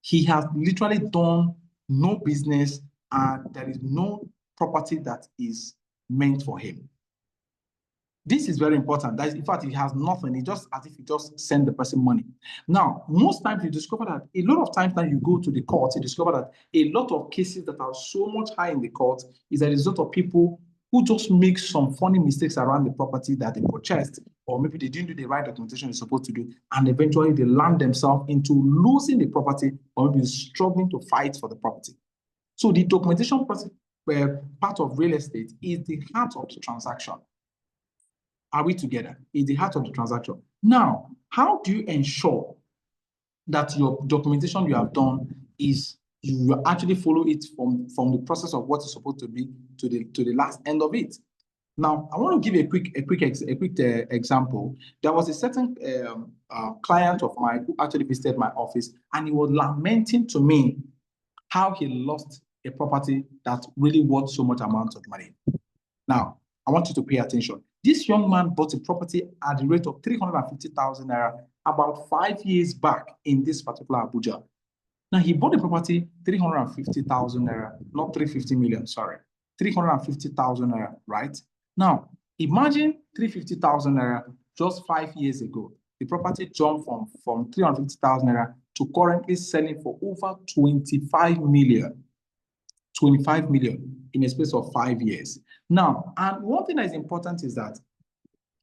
he has literally done no business, and there is no property that is meant for him. This is very important. That is, in fact, he has nothing. It's just as if he just sent the person money. Now, most times you discover that a lot of times that you go to the court, you discover that a lot of cases that are so much high in the court is a result of people who just make some funny mistakes around the property that they purchased, or maybe they didn't do the right documentation they're supposed to do, and eventually they land themselves into losing the property, or maybe struggling to fight for the property. So the documentation process part of real estate is the heart of the transaction. Are we together? Is the heart of the transaction. Now, how do you ensure that your documentation you have done is you actually follow it from the process of what is supposed to be to the last end of it? Now, I want to give you a quick example. There was a certain client of mine who actually visited my office, and he was lamenting to me how he lost a property that really worth so much amount of money. Now, I want you to pay attention. This young man bought a property at the rate of 350,000 naira about 5 years back in this particular Abuja. Now, he bought the property 350,000 naira, not 350 million, sorry, 350,000 naira, right? Now, imagine 350,000 naira just 5 years ago. The property jumped from 350,000 naira to currently selling for over 25 million. 25 million in a space of 5 years. Now, and one thing that is important is that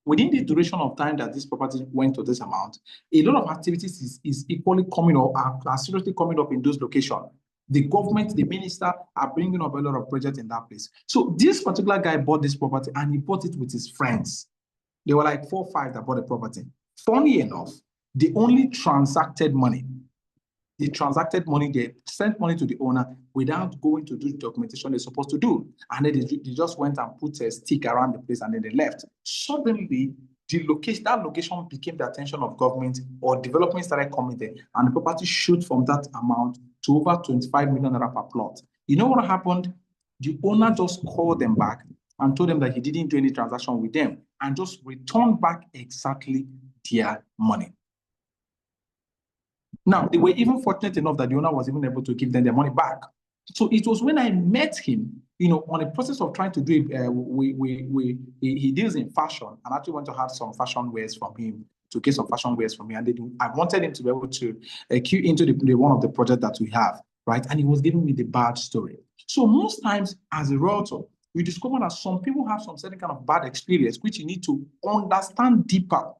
within the duration of time that this property went to this amount, a lot of activities is equally coming up, are seriously coming up in those locations. The government, the minister are bringing up a lot of projects in that place. So this particular guy bought this property and he bought it with his friends. They were like 4 or 5 that bought the property. Funny enough, they only transacted money. They transacted money, they sent money to the owner without going to do the documentation they're supposed to do. And then they just went and put a stick around the place and then they left. Suddenly, that location became the attention of government, or development started coming there, and the property shoot from that amount to over 25 million naira per plot. You know what happened? The owner just called them back and told them that he didn't do any transaction with them and just returned back exactly their money. Now, they were even fortunate enough that the owner was even able to give them their money back. So it was when I met him, on the process of trying to do it, he deals in fashion, and I actually want to have some fashion wares from him, to get some fashion wares from me. And I wanted him to be able to queue into the one of the projects that we have, right? And he was giving me the bad story. So most times as a realtor, we discover that some people have some certain kind of bad experience, which you need to understand deeper,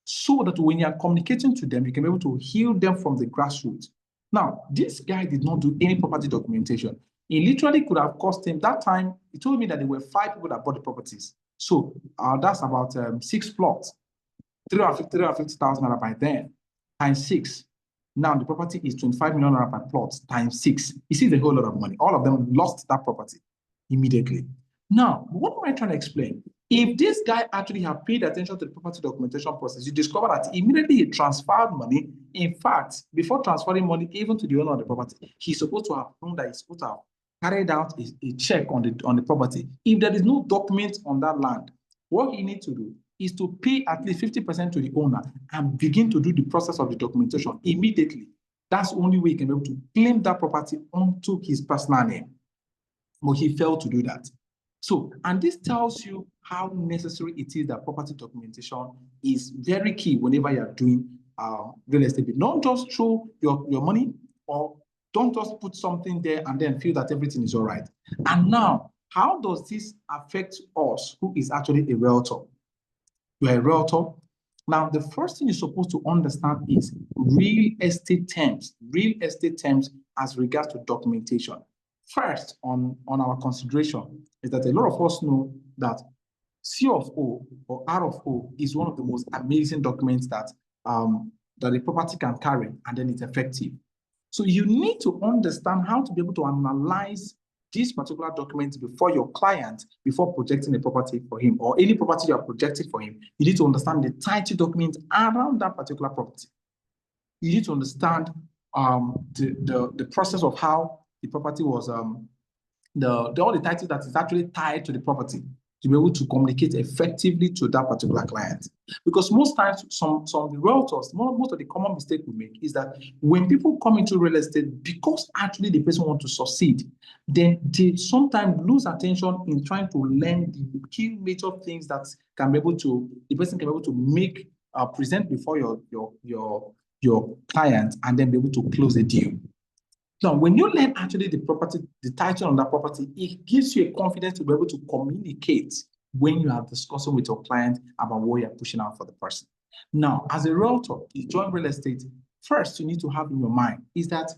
so that when you are communicating to them, you can be able to heal them from the grassroots. Now, this guy did not do any property documentation. It literally could have cost him, that time, he told me that there were 5 people that bought the properties. So that's about 6 plots, 350,000 naira by then, times 6. Now the property is 25 million naira per plot, times 6. You see, the whole lot of money. All of them lost that property immediately. Now, what am I trying to explain? If this guy actually had paid attention to the property documentation process, you discover that immediately he transferred money. In fact, before transferring money even to the owner of the property, he's supposed to have known that he's supposed to have carried out a check on the property. If there is no document on that land, what he needs to do is to pay at least 50% to the owner and begin to do the process of the documentation immediately. That's the only way he can be able to claim that property onto his personal name. But he failed to do that. So, and this tells you how necessary it is that property documentation is very key whenever you're doing real estate. Don't just throw your money, or don't just put something there and then feel that everything is all right. And now, how does this affect us who is actually a realtor? You're a realtor. Now, the first thing you're supposed to understand is real estate terms as regards to documentation. First, on our consideration is that a lot of us know that C of O or R of O is one of the most amazing documents that a property can carry, and then it's effective. So you need to understand how to be able to analyze these particular documents before your client, before projecting a property for him, or any property you are projecting for him. You need to understand the title documents around that particular property. You need to understand the process of how the property was, all the titles that is actually tied to the property, to be able to communicate effectively to that particular client. Because most times, some realtors, most of the common mistake we make is that when people come into real estate, because actually the person wants to succeed, then they sometimes lose attention in trying to learn the key major things that can be able to, the person can be able to make, present before your client, and then be able to close a deal. Now, when you learn actually the title on that property, it gives you a confidence to be able to communicate when you are discussing with your client about what you're pushing out for the person. Now, as a realtor, you join real estate, first you need to have in your mind is that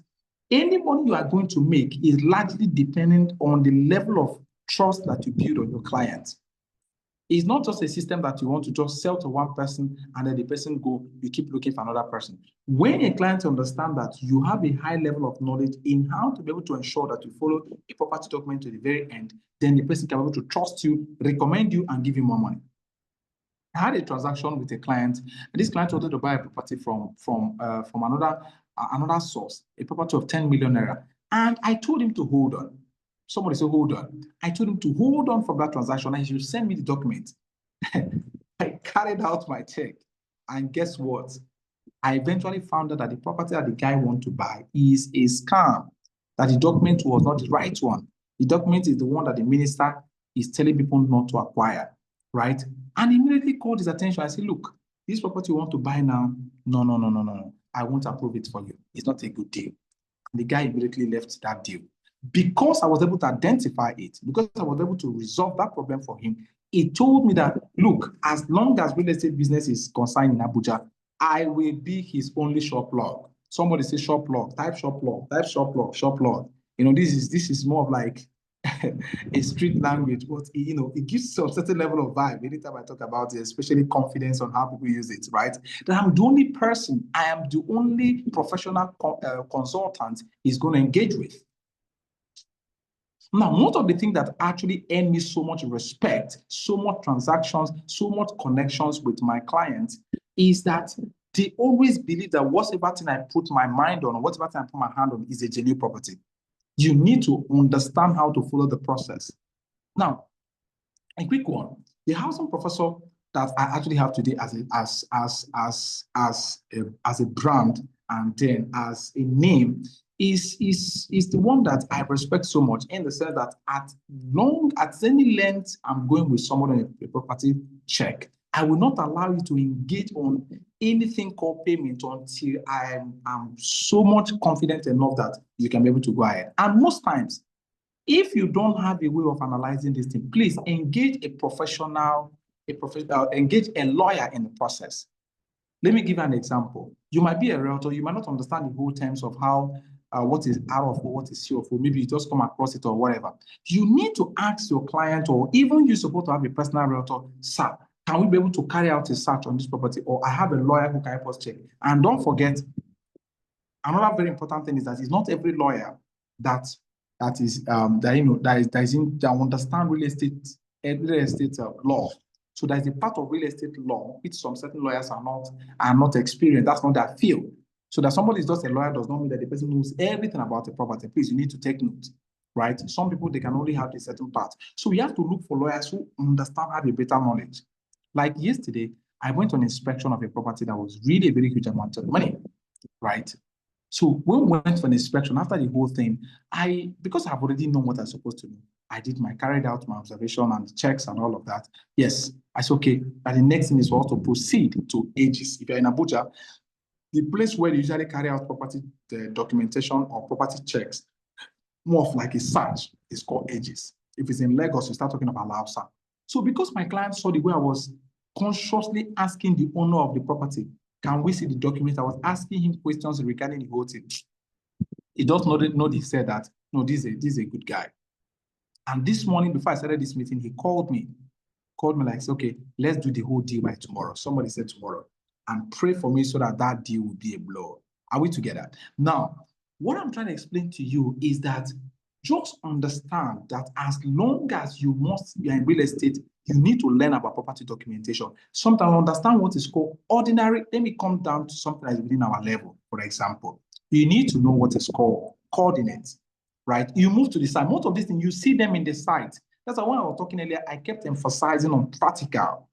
Any money you are going to make is largely dependent on the level of trust that you build on your client. It's not just a system that you want to just sell to one person and then the person go, you keep looking for another person. When a client understands that you have a high level of knowledge in how to be able to ensure that you follow a property document to the very end, then the person can be able to trust you, recommend you, and give you more money. I had a transaction with a client, and this client wanted to buy a property from another source, a property of 10 million naira. And I told him to hold on. Somebody said, hold on. I told him to hold on from that transaction and he should send me the document. I carried out my check. And guess what? I eventually found out that the property that the guy wanted to buy is a scam, that the document was not the right one. The document is the one that the minister is telling people not to acquire, right? And immediately called his attention. I said, look, this property you want to buy now, no. I won't approve it for you. It's not a good deal. And the guy immediately left that deal. Because I was able to identify it, because I was able to resolve that problem for him, he told me that, look, as long as real estate business is concerned in Abuja, I will be his only shop log. Somebody say shop log, type shop log, type shop log, shop log. You know, this is more of like a street language, but it gives some certain level of vibe anytime I talk about it, especially confidence on how people use it, right? That I'm the only person, I am the only professional consultant he's going to engage with. Now, most of the things that actually earn me so much respect, so much transactions, so much connections with my clients is that they always believe that whatever thing I put my mind on or whatever thing I put my hand on is a genuine property. You need to understand how to follow the process. Now, a quick one. The housing professor that I actually have today as a brand and then as a name is the one that I respect so much, in the sense that at any length I'm going with someone on a property check, I will not allow you to engage on anything called payment until I'm so much confident enough that you can be able to go ahead. And most times, if you don't have a way of analyzing this thing, please engage a professional, engage a lawyer in the process. Let me give you an example. You might be a realtor, you might not understand the whole terms of how what is R of O, what is C of O, maybe you just come across it or whatever. You need to ask your client, or even you're supposed to have a personal realtor, sir, can we be able to carry out a search on this property? Or I have a lawyer who can help us check. And don't forget, another very important thing is that it's not every lawyer that understand real estate law. So there's a part of real estate law which some certain lawyers are not experienced. That's not their field. So that somebody is just a lawyer does not mean that the person knows everything about the property. Please, you need to take note, right? Some people, they can only have a certain part. So we have to look for lawyers who understand, have a better knowledge. Like yesterday, I went on inspection of a property that was really a very huge amount of money, right? So when we went for an inspection, after the whole thing, because I've already known what I'm supposed to do, carried out my observation and checks and all of that. Yes, I said, okay, and the next thing is for us to proceed to Aegis. If you're in Abuja, the place where they usually carry out property documentation or property checks, more of like a search, is called Aegis. If it's in Lagos, you start talking about Lausa. So because my client saw the way I was consciously asking the owner of the property, can we see the document? I was asking him questions regarding the whole thing. He just noticed, said that, no, this is a good guy. And this morning, before I started this meeting, he called me like, okay, let's do the whole deal by tomorrow. Somebody said tomorrow. And pray for me so that deal will be a blow. Are we together? Now, what I'm trying to explain to you is that just understand that as long as you're in real estate, you need to learn about property documentation. Sometimes understand what is called ordinary. Let me come down to something that's within our level. For example, you need to know what is called coordinates, right? You move to the site. Most of these things, you see them in the site. That's why when I was talking earlier, I kept emphasizing on practical,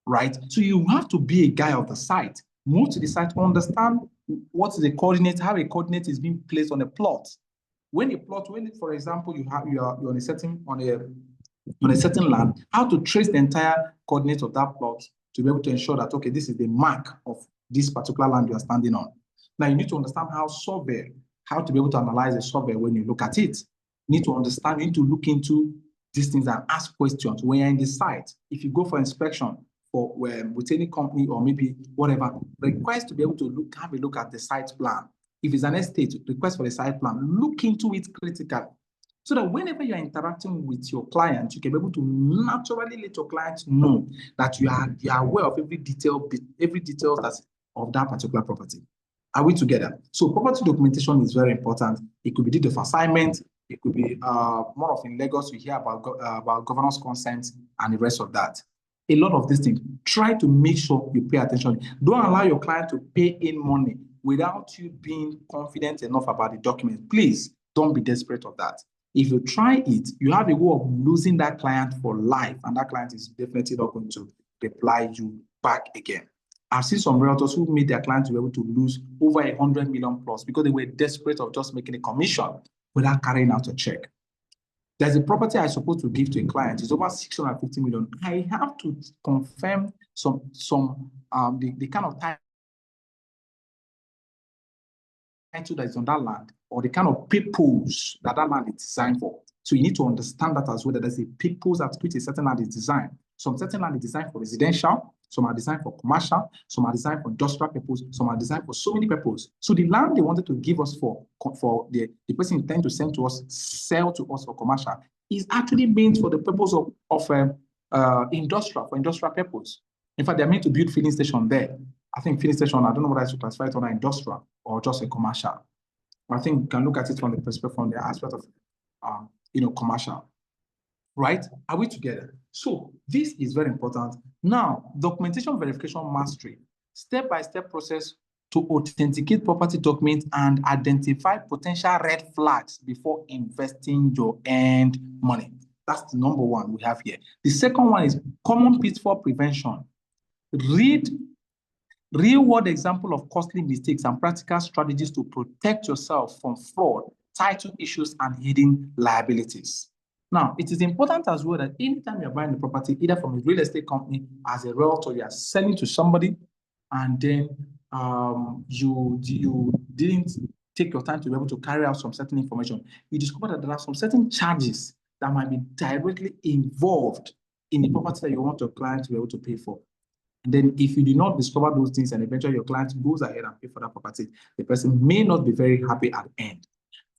right? So you have to be a guy of the site. Move to the site, understand what is the coordinate, how a coordinate is being placed on a plot. When for example, you're on a certain land, how to trace the entire coordinates of that plot to be able to ensure that, okay, this is the mark of this particular land you are standing on. Now you need to understand how to be able to analyze a survey when you look at it. You need to understand, you need to look into these things and ask questions when you're in the site. If you go for inspection with any company or maybe whatever, request to be able to have a look at the site plan. If it's an estate, request for a site plan, look into it critically. So that whenever you're interacting with your client, you can be able to naturally let your clients know that you are aware of every detail that's of that particular property. Are we together? So property documentation is very important. It could be deed of assignment. It could be more of in Lagos, you hear about governance consent and the rest of that. A lot of these things, try to make sure you pay attention. Don't allow your client to pay in money without you being confident enough about the document. Please don't be desperate of that. If you try it, you have a way of losing that client for life, and that client is definitely not going to reply you back again. I've seen some realtors who made their clients be able to lose over 100 million plus because they were desperate of just making a commission without carrying out a check. There's a property I'm supposed to give to a client. It's over 650 million. I have to confirm the kind of title that is on that land or the kind of purpose that land is designed for. So you need to understand that as well, that there's a purpose at which a certain land is designed. Some certain land is designed for residential, some are designed for commercial, some are designed for industrial purpose, some are designed for so many purposes. So the land they wanted to give us for the person intend to send to us, sell to us for commercial, is actually meant for the purpose of industrial purpose. In fact, they're meant to build filling station there. I think filling station, I don't know whether I should classify it under industrial or just a commercial. I think you can look at it from the perspective, from the aspect of, commercial. Right? Are we together? So this is very important. Now, documentation verification mastery, step-by-step process to authenticate property documents and identify potential red flags before investing your earned money. That's the number one we have here. The second one is common pitfall prevention. Read real-world example of costly mistakes and practical strategies to protect yourself from fraud, title issues, and hidden liabilities. Now, it is important as well that anytime you're buying a property, either from a real estate company, as a realtor, you are selling to somebody, and then you didn't take your time to be able to carry out some certain information, you discover that there are some certain charges that might be directly involved in the property that you want your client to be able to pay for. And then if you do not discover those things and eventually your client goes ahead and pay for that property, the person may not be very happy at the end.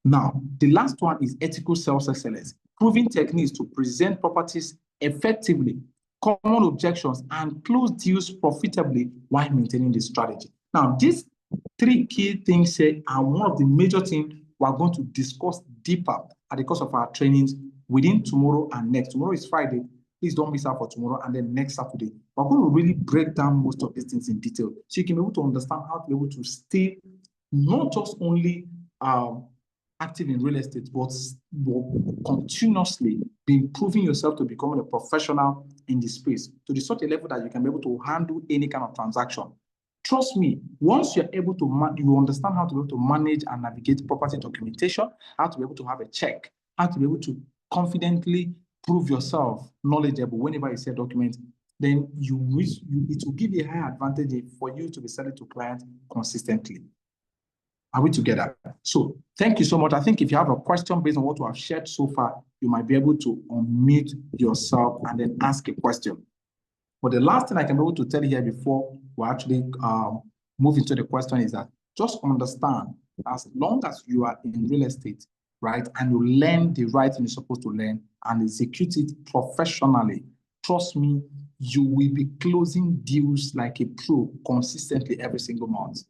Now, the last one is ethical sales excellence, proving techniques to present properties effectively, common objections, and close deals profitably while maintaining the strategy. Now, these three key things here are one of the major things we're going to discuss deeper at the course of our trainings within tomorrow and next. Tomorrow is Friday. Please don't miss out for tomorrow, and then next Saturday. We're going to really break down most of these things in detail so you can be able to understand how to be able to stay not just only active in real estate, but continuously be improving yourself to becoming a professional in this space to such a level that you can be able to handle any kind of transaction. Trust me, once you're able to, you understand how to be able to manage and navigate property documentation, how to be able to have a check, how to be able to confidently prove yourself knowledgeable whenever you sell documents, then it will give you a high advantage for you to be selling to clients consistently. Are we together? So thank you so much. I think if you have a question based on what we have shared so far, you might be able to unmute yourself and then ask a question. But the last thing I can be able to tell you here before we actually move into the question is that just understand, as long as you are in real estate, right, and you learn the right thing you're supposed to learn and execute it professionally, trust me, you will be closing deals like a pro consistently every single month.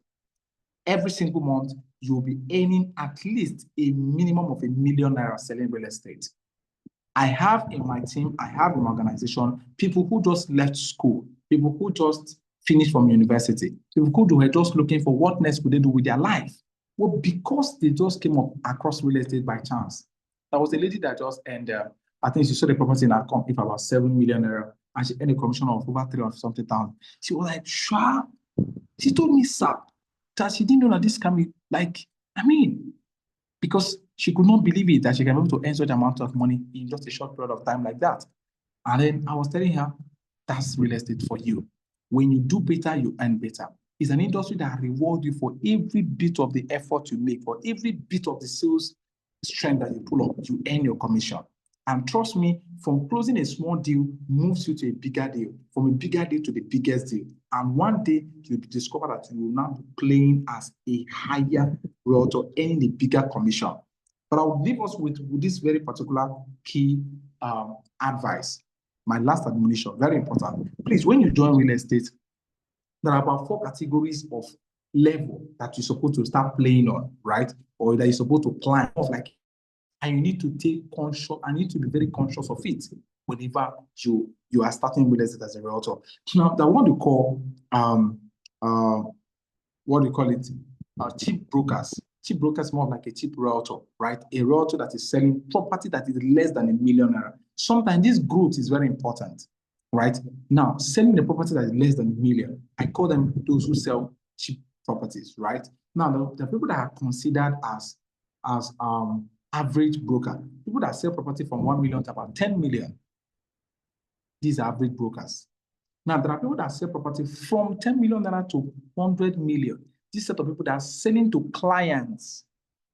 Every single month, you'll be earning at least a minimum of $1 million selling real estate. I have in my team, I have in my organization, people who just left school, people who just finished from university, people who were just looking for what next could they do with their life. Well, because they just came up across real estate by chance. There was a lady that just earned, I think she sold a property in her company for about 7 million naira, and she earned a commission of over 300-something thousand. She was like, sure. She told me, sir, that she didn't know that this can be because she could not believe it that she can be able to earn such amount of money in just a short period of time like that. And then I was telling her, that's real estate for you. When you do better, you earn better. It's an industry that rewards you for every bit of the effort you make, for every bit of the sales strength that you pull up, you earn your commission. And trust me, from closing a small deal moves you to a bigger deal, from a bigger deal to the biggest deal. And one day you'll discover that you will now be playing as a higher realtor, earning a bigger commission. But I will leave us with this very particular key advice. My last admonition, very important. Please, when you join real estate, there are about 4 categories of level that you're supposed to start playing on, right? Or that you're supposed to climb off, like, and you need to take conscious, I need to be very conscious of it whenever you are starting real estate as a realtor. Now, that what we call cheap brokers. Cheap brokers more like a cheap realtor, right? A realtor that is selling property that is less than $1 million. Sometimes this growth is very important, right? Now, selling the property that is less than $1 million, I call them those who sell cheap properties, right? Now, the people that are considered as average broker, people that sell property from 1 million to about 10 million, these are average brokers. Now, there are people that sell property from 10 million naira to 100 million. This set of people that are selling to clients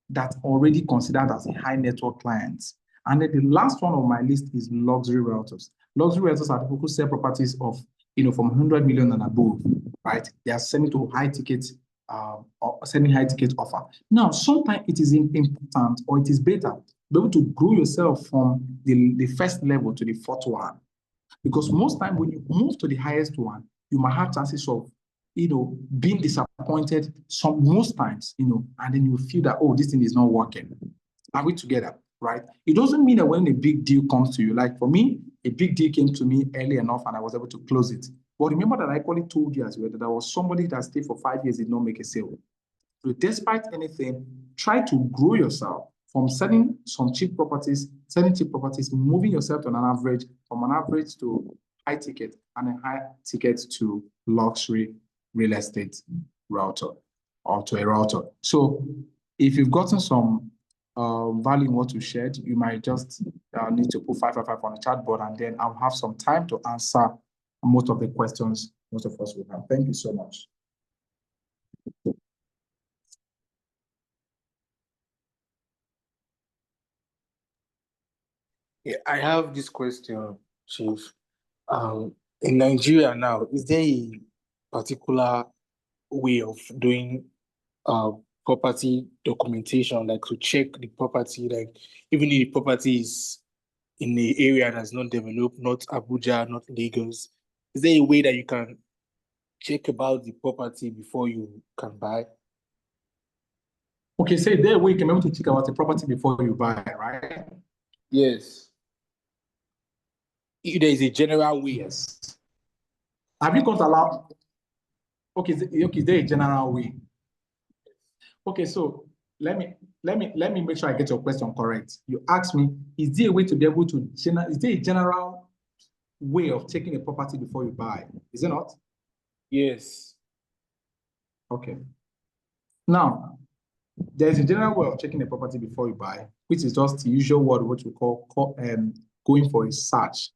that already considered as a high network clients. And then the last one on my list is luxury realtors. Luxury realtors are people who sell properties of, from 100 million and above, right? They are selling to high tickets, or sending high ticket offer. Now, sometimes it is important, or it is better to be able to grow yourself from the first level to the fourth one. Because most time when you move to the highest one, you might have chances of, being disappointed most times, and then you feel that, oh, this thing is not working. Are we together, right? It doesn't mean that when a big deal comes to you, like for me, a big deal came to me early enough and I was able to close it. But remember that I equally told you as well that there was somebody that stayed for 5 years, did not make a sale. So despite anything, try to grow yourself from selling cheap properties, moving yourself to from an average to high ticket, and a high ticket to luxury real estate realtor or to a realtor. So if you've gotten some value in what you shared, you might just need to put 555 on the chat board, and then I'll have some time to answer most of the questions most of us will have. Thank you so much. Yeah, I have this question, Chief. In Nigeria now, is there a particular way of doing property documentation, like to check the property, like even if the property is in the area that's not developed, not Abuja, not Lagos, is there a way that you can check about the property before you can buy? Okay, say there we can be able to check about the property before you buy, right? Yes. There is a general way. Yes. Have you got allowed? Okay, is there a general way? Okay, so let me make sure I get your question correct. You asked me, is there a way to be able to is there a general way of checking a property before you buy? Is it not? Yes. Okay. Now, there's a general way of checking a property before you buy, which is just the usual word, what we call going for a search,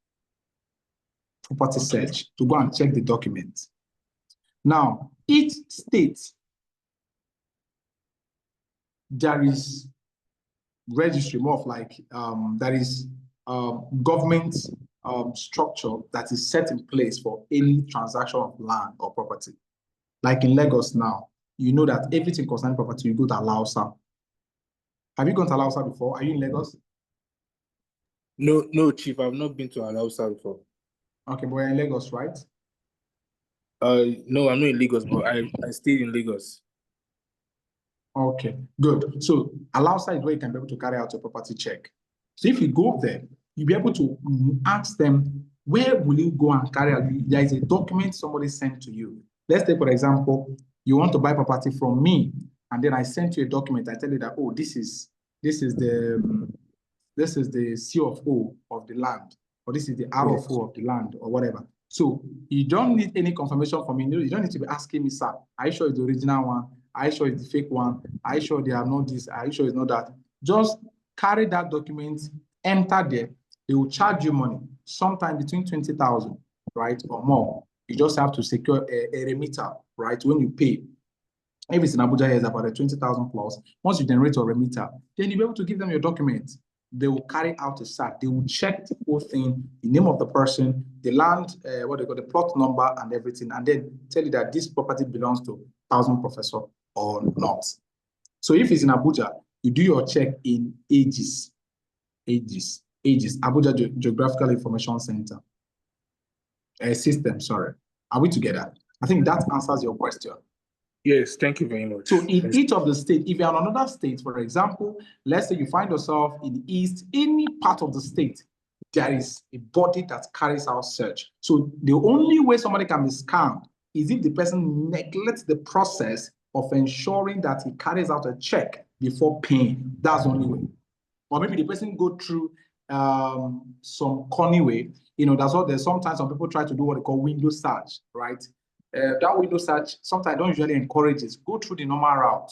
property search, to go and check the document. Now, each state, there is registry, more of like, there is government structure that is set in place for any transaction of land or property. Like in Lagos now, you know that everything concerning property, you go to Alausa. Have you gone to Alausa before? Are you in Lagos? No, Chief, I've not been to Alausa before. Okay, but you're in Lagos, right? No, I'm not in Lagos, but I stayed in Lagos. Okay, good. So Alausa is where you can be able to carry out a property check. So if you go there, you'll be able to ask them, where will you go and carry out? There is a document somebody sent to you. Let's take, for example, you want to buy property from me, and then I sent you a document. I tell you that, oh, this is the C of O of the land, or this is the R of O of the land, or whatever. So you don't need any confirmation from me. You don't need to be asking me, sir, are you sure it's the original one? Are you sure it's the fake one? Are you sure they are not this? Are you sure it's not that? Just carry that document, enter there. They will charge you money, sometime between 20,000, right, or more. You just have to secure a remitter, right, when you pay. If it's in Abuja, it's about 20,000 plus. Once you generate a remitter, then you'll be able to give them your document. they will carry out a search. They will check the whole thing, the name of the person, the land, what they call the plot number and everything, and then tell you that this property belongs to 1000 Professor or not. So if it's in Abuja, you do your check in Aegis, Abuja Geographical Information Center. System, sorry. Are we together? I think that answers your question. Yes, thank you very much. So in each of the states, if you're in another state, for example, let's say you find yourself in the East, any part of the state, there is a body that carries out search. So the only way somebody can be scammed is if the person neglects the process of ensuring that he carries out a check before paying. That's the only way. Or maybe the person go through some corny way. You know, that's what there's sometimes some people try to do what they call window search, right? That window search, sometimes I don't usually encourage it. Go through the normal route.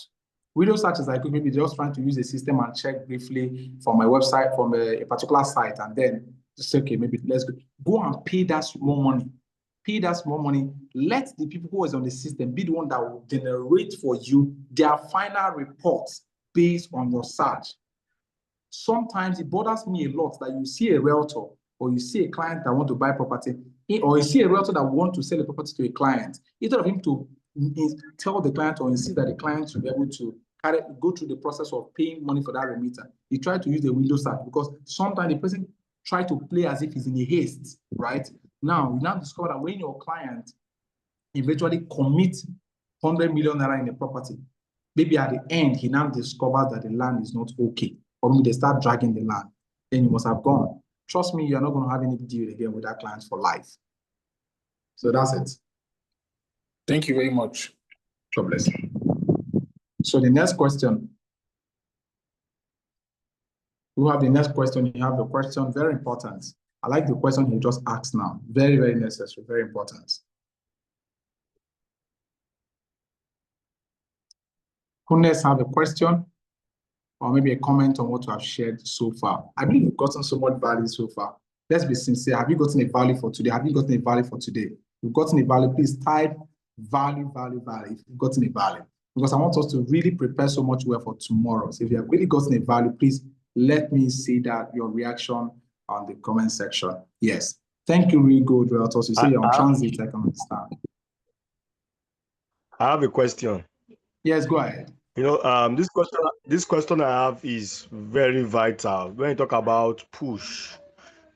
Window search is like maybe just trying to use a system and check briefly from my website, from a particular site, and then just say, okay, maybe let's go and pay that small money. Pay that small money. Let the people who is on the system be the one that will generate for you their final reports based on your search. Sometimes it bothers me a lot that you see a realtor or you see a client that want to buy property, or you see a realtor that want to sell a property to a client. Instead of him to tell the client or insist that the client should be able to go through the process of paying money for that remitter, he tried to use the window search because sometimes the person try to play as if he's in a haste, right? Now, you now discover that when your client eventually commits 100 million naira in a property, maybe at the end, he now discovers that the land is not okay. Or maybe they start dragging the land, then you must have gone. Trust me, you're not going to have any deal again with that client for life. So that's it. Thank you very much. God bless you. So the next question. We have the next question. You have the question, very important. I like the question you just asked now. Very, very necessary, very important. Who next have a question? Or maybe a comment on what we have shared so far. I believe we've gotten so much value so far. Let's be sincere. Have you gotten a value for today? Have you gotten a value for today? If you've gotten a value, please type value, value, value if you've gotten a value. Because I want us to really prepare so much well for tomorrow. So if you have really gotten a value, please let me see that your reaction on the comment section. Yes. Thank you, really good, Realtors. You say you're on transit, I can understand. I have a question. Yes, go ahead. You know, this question I have is very vital. When you talk about push,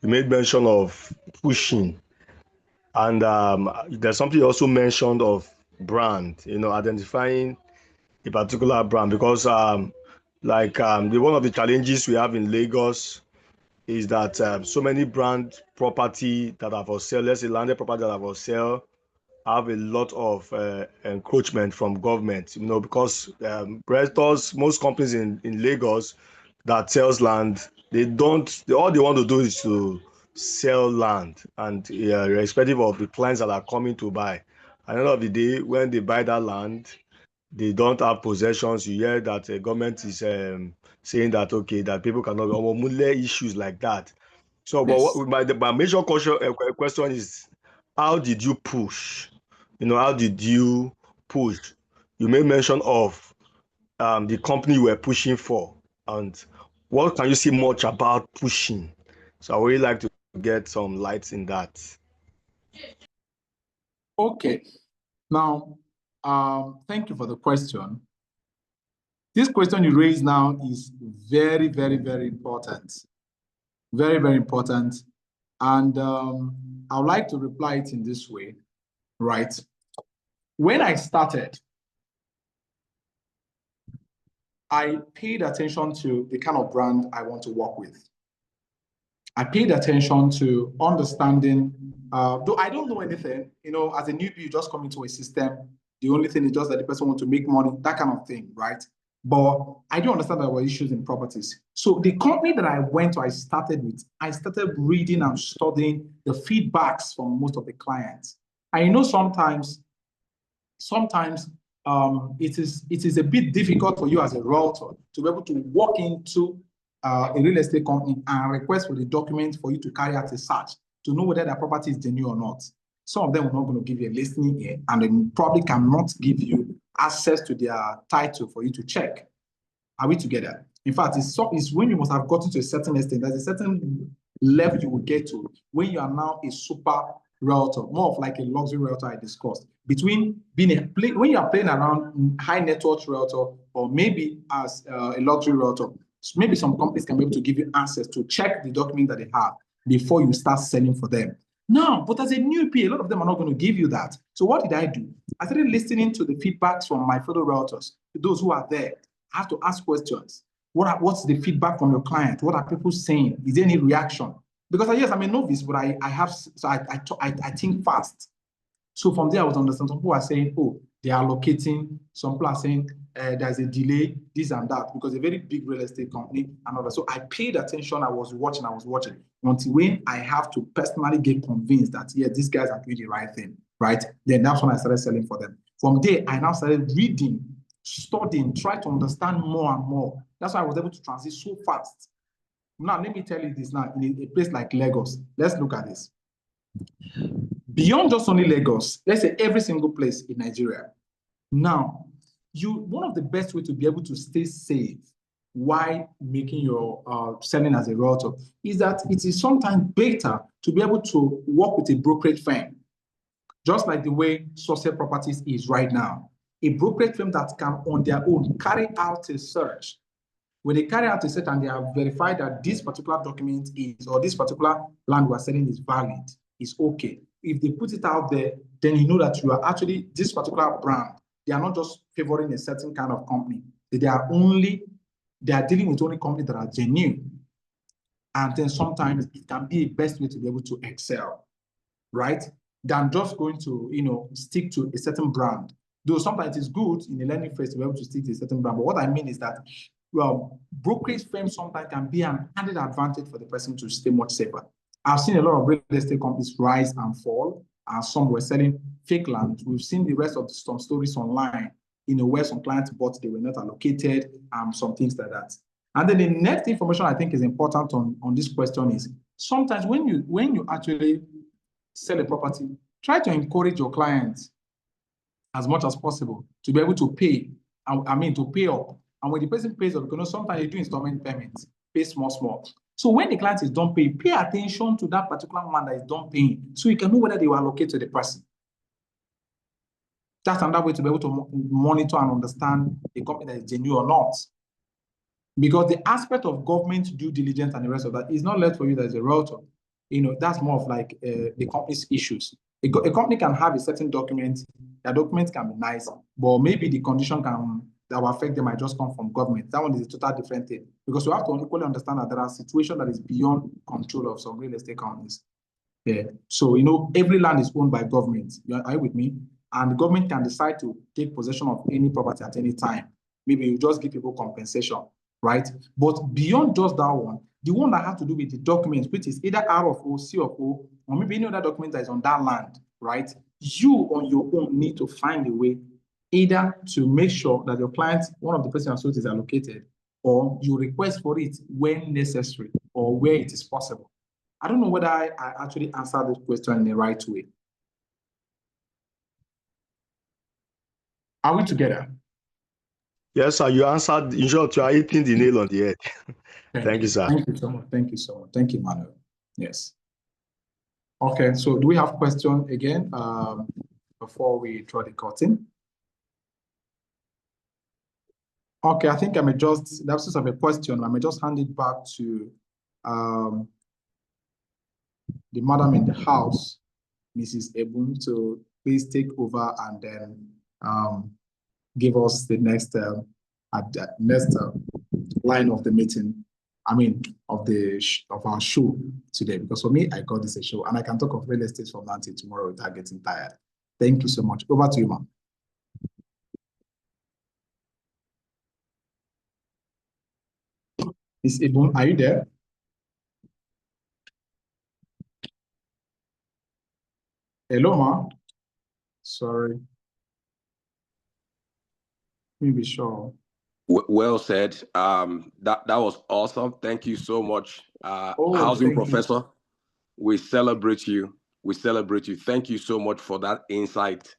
you made mention of pushing, and there's something you also mentioned of brand. You know, identifying a particular brand because, one of the challenges we have in Lagos is that so many brand property that are for sale, let's say landed property that are for sale, have a lot of encroachment from government, you know, because realtors, most companies in Lagos that sells land, all they want to do is to sell land, and irrespective of the clients that are coming to buy. At the end of the day, when they buy that land, they don't have possessions. You hear that the government is saying that, okay, that people cannot, issues like that. So, Yes. but my major question is, how did you push? You know, how did you push? You made mention of the company you were pushing for, and what can you say much about pushing? So I would really like to get some lights in that. Okay. Now, thank you for the question. This question you raise now is very, very, very important. Very, very important. And I would like to reply it in this way, right? When I started, I paid attention to the kind of brand I want to work with. I paid attention to understanding, though I don't know anything, you know, as a newbie, you just come into a system. The only thing is just that the person wants to make money, that kind of thing, right? But I do understand that there were issues in properties. So the company that I went to, I started reading and studying the feedbacks from most of the clients. I know sometimes it is a bit difficult for you as a realtor to be able to walk into a real estate company and request for the document for you to carry out a search to know whether that property is genuine or not. Some of them are not going to give you a listing here, and they probably cannot give you access to their title for you to check. Are we together? In fact, it's when you must have gotten to a certain extent, there's a certain level you will get to when you are now a super realtor, more of like a luxury realtor I discussed. Between being when you are playing around high net worth realtor, or maybe as a luxury realtor, maybe some companies can be able to give you access to check the document that they have before you start selling for them. Now, but as a newbie, a lot of them are not going to give you that. So what did I do? I started listening to the feedbacks from my fellow realtors, those who are there. I have to ask questions. What's the feedback from your client? What are people saying? Is there any reaction? Because yes, I'm a novice, but I think fast. So from there, I was understanding. Some people are saying, oh, they are allocating. Some people are saying there's a delay, this and that, because a very big real estate company and all that. So I paid attention. I was watching until when I have to personally get convinced that, yeah, these guys are doing the right thing, right? Then that's when I started selling for them. From there, I now started reading, studying, try to understand more and more. That's why I was able to transit so fast. Now, let me tell you this now, in a place like Lagos, let's look at this. Beyond just only Lagos, let's say every single place in Nigeria. Now, one of the best way to be able to stay safe while making your selling as a realtor is that it is sometimes better to be able to work with a brokerage firm, just like the way Social Properties is right now. A brokerage firm that can on their own carry out a search. When they carry out a search and they have verified that this particular document is, or this particular land we're selling is valid, is okay. If they put it out there, then you know that you are actually, this particular brand, they are not just favoring a certain kind of company. They are dealing with only companies that are genuine. And then sometimes it can be a best way to be able to excel, right? Than just going to, stick to a certain brand. Though sometimes it is good in the learning phase to be able to stick to a certain brand. But what I mean is that, well, brokerage firms sometimes can be an added advantage for the person to stay much safer. I've seen a lot of real estate companies rise and fall, and some were selling fake land. We've seen the rest of some stories online, where some clients bought, they were not allocated, some things like that. And then the next information I think is important on this question is, sometimes when you actually sell a property, try to encourage your clients as much as possible to be able to pay, to pay up. And when the person pays up, because sometimes they do installment payments, pay small. So when the client is done paying, pay attention to that particular one that is done paying, so you can know whether they will allocate to the person. That's another way to be able to monitor and understand the company that is genuine or not. Because the aspect of government due diligence and the rest of that is not left for you as a realtor. That's more of like the company's issues. A company can have a certain document, their document can be nice, but maybe the condition that will affect them might just come from government. That one is a total different thing. Because you have to equally understand that there are situations that is beyond control of some real estate companies. Yeah. So, every land is owned by government. Are you with me? And the government can decide to take possession of any property at any time. Maybe you just give people compensation, right? But beyond just that one, the one that has to do with the documents, which is either R of O, C of O, or maybe any other document that is on that land, right? You on your own need to find a way either to make sure that your client, one of the person associates is allocated, or you request for it when necessary or where it is possible. I don't know whether I actually answered this question in the right way. Are we together? Yes, sir. You answered. In short, you are hitting the nail on the head. Thank you, sir. Thank you so much. Thank you so much. Thank you, Manuel. Yes. Okay, so do we have questions again before we draw the curtain? Okay, I think I may just, the absence of a question, I may just hand it back to the madam in the house, Mrs. Ebun, to please take over and then give us the next line of the meeting. Of our show today. Because for me, I call this a show, and I can talk of real estate from now till tomorrow without getting tired. Thank you so much. Over to you, ma'am. Miss Ebun, are you there? Hello, ma'am. Sorry. Maybe sure. Well said. That was awesome. Thank you so much, housing professor. We celebrate you. We celebrate you. Thank you so much for that insight.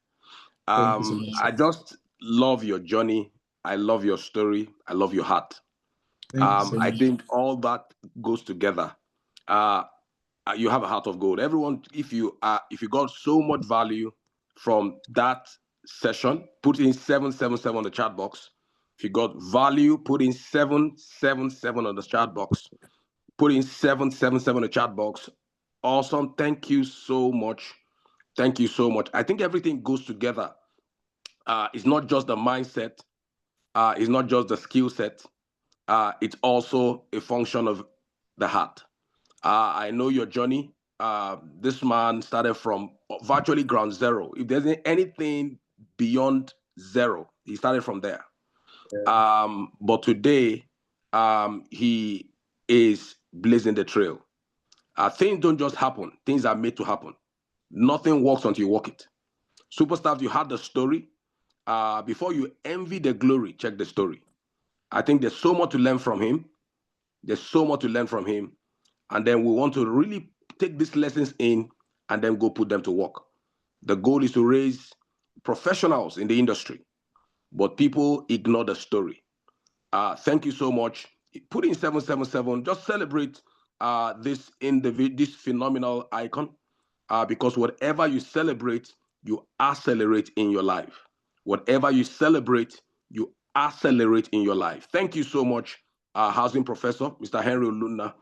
Thank you so much. I just love your journey. I love your story. I love your heart. I think all that goes together. You have a heart of gold. Everyone, if you got so much value from that session, put in 777 on the chat box. If you got value, put in 777 on the chat box. Put in 777 on the chat box. Awesome. Thank you so much. Thank you so much. I think everything goes together. It's not just the mindset. It's not just the skill set. It's also a function of the heart. I know your journey. This man started from virtually ground zero. If there's anything beyond zero, he started from there. But today, he is blazing the trail. Things don't just happen. Things are made to happen. Nothing works until you walk it. Superstars, you had the story. Before you envy the glory, check the story. I think there's so much to learn from him. There's so much to learn from him. And then we want to really take these lessons in and then go put them to work. The goal is to raise professionals in the industry, but people ignore the story. Thank you so much. Put in 777. Just celebrate this phenomenal icon, because whatever you celebrate, you accelerate in your life. Whatever you celebrate, you accelerate in your life. Thank you so much, housing professor, Mr. Henry Oluna.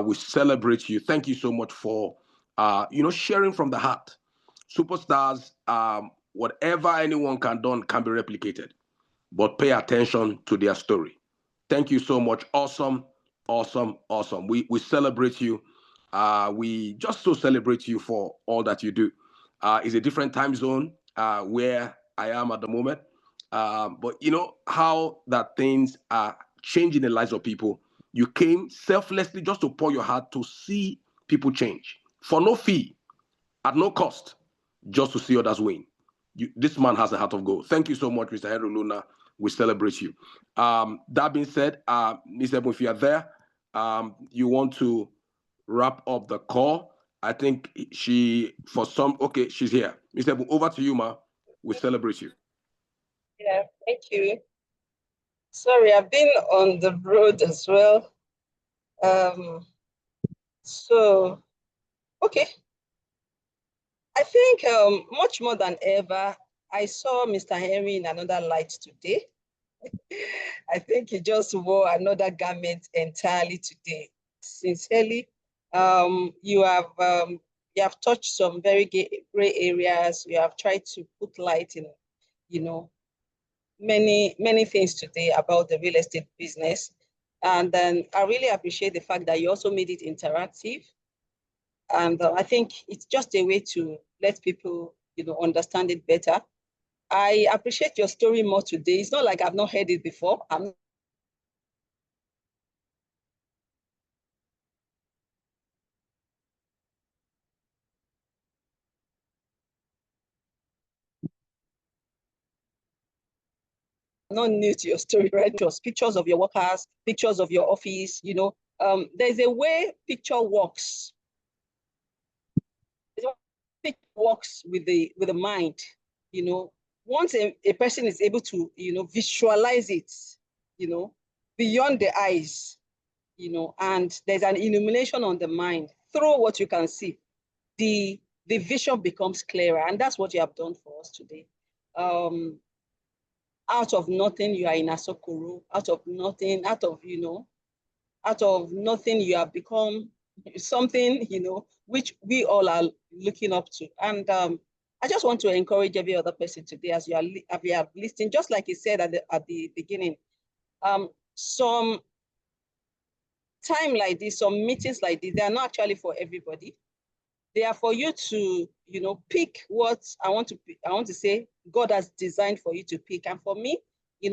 We celebrate you. Thank you so much for sharing from the heart. Superstars, whatever anyone can do can be replicated, but pay attention to their story. Thank you so much. Awesome, awesome, awesome. We celebrate you. We just so celebrate you for all that you do. It's a different time zone where I am at the moment. But you know how that things are changing the lives of people. You came selflessly just to pour your heart to see people change for no fee, at no cost, just to see others win. This man has a heart of gold. Thank you so much, Mr. Henry Luna. We celebrate you. That being said, Ms. Ebon, if you are there, you want to wrap up the call. I think she's here. Ms. Ebon, over to you, ma. We celebrate you. Yeah, thank you. Sorry, I've been on the road as well. Okay. I think much more than ever, I saw Mr. Henry in another light today. I think he just wore another garment entirely today. Sincerely, you have touched some very gray areas. You have tried to put light in, many things today about the real estate business. And then I really appreciate the fact that you also made it interactive. And I think it's just a way to let people, understand it better. I appreciate your story more today. It's not like I've not heard it before. I'm not new to your story, right? Just pictures of your workers, pictures of your office, there's a way picture works. It works with the mind, once a person is able to, visualize it, beyond the eyes, and there's an illumination on the mind through what you can see, the vision becomes clearer. And that's what you have done for us today. Out of nothing, you are in Asokoro. Out of nothing, out of nothing, you have become something, which we all are looking up to. And I just want to encourage every other person today, as you have listened, just like he said at the beginning, some time like this, some meetings like this, they are not actually for everybody. They are for you to, pick what I want to say God has designed for you to pick. And for me,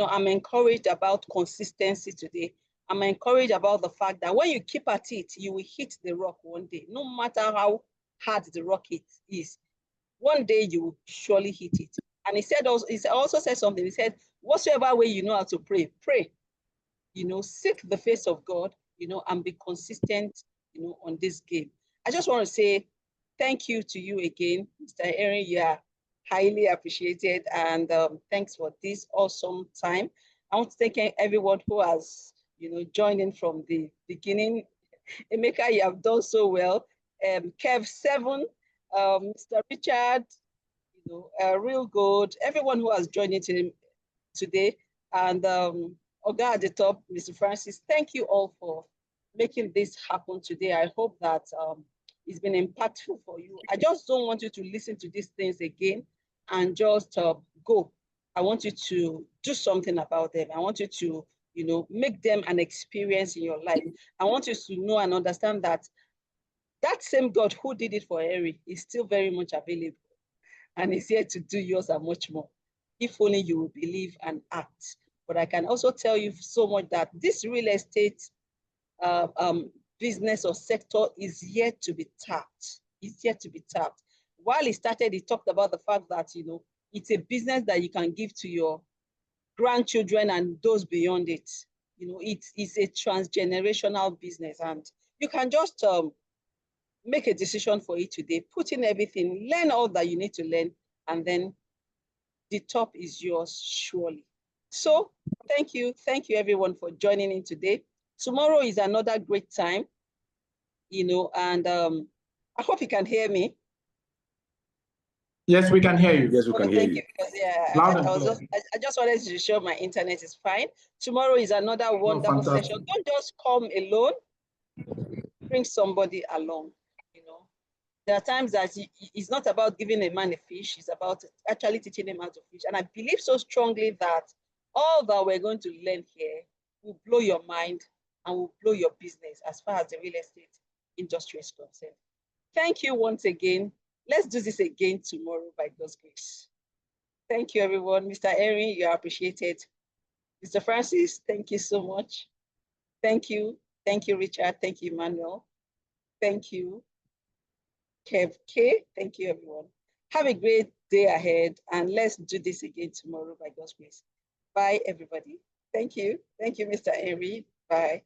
I'm encouraged about consistency today. I'm encouraged about the fact that when you keep at it, you will hit the rock one day. No matter how hard the rock is, one day you will surely hit it. And he also said something. He said, whatsoever way you know how to pray, pray. Seek the face of God, and be consistent, on this game. I just want to say thank you to you again, Mr. Aaron. You are highly appreciated, and thanks for this awesome time. I want to thank everyone who has joining from the beginning. Emeka, you have done so well. Kev 7, Mr. Richard, Real Good, everyone who has joined in today, and Oga at the top, Mr. Francis, thank you all for making this happen today. I hope that it's been impactful for you. I just don't want you to listen to these things again and just go. I want you to do something about them. I want you to, make them an experience in your life. I want you to know and understand that that same God who did it for Harry is still very much available and is here to do yours and much more. If only you will believe and act. But I can also tell you so much that this real estate business or sector is yet to be tapped. It's yet to be tapped. While he started, he talked about the fact that, it's a business that you can give to your grandchildren and those beyond it. It's a transgenerational business, and you can just make a decision for it today, put in everything, learn all that you need to learn, and then the top is yours surely. So thank you everyone for joining in today. Tomorrow is another great time, and I hope you can hear me. Yes, we can hear you. Yes, we can hear you. Because, I just wanted to show my internet is fine. Tomorrow is another wonderful session. Don't just come alone. Bring somebody along. There are times that it's not about giving a man a fish. It's about actually teaching him how to fish. And I believe so strongly that all that we're going to learn here will blow your mind and will blow your business as far as the real estate industry is concerned. Thank you once again. Let's do this again tomorrow by God's grace. Thank you, everyone. Mr. Erin, you are appreciated. Mr. Francis, thank you so much. Thank you. Thank you, Richard. Thank you, Emmanuel. Thank you, Kev K. Thank you, everyone. Have a great day ahead, and let's do this again tomorrow by God's grace. Bye, everybody. Thank you. Thank you, Mr. Erin. Bye.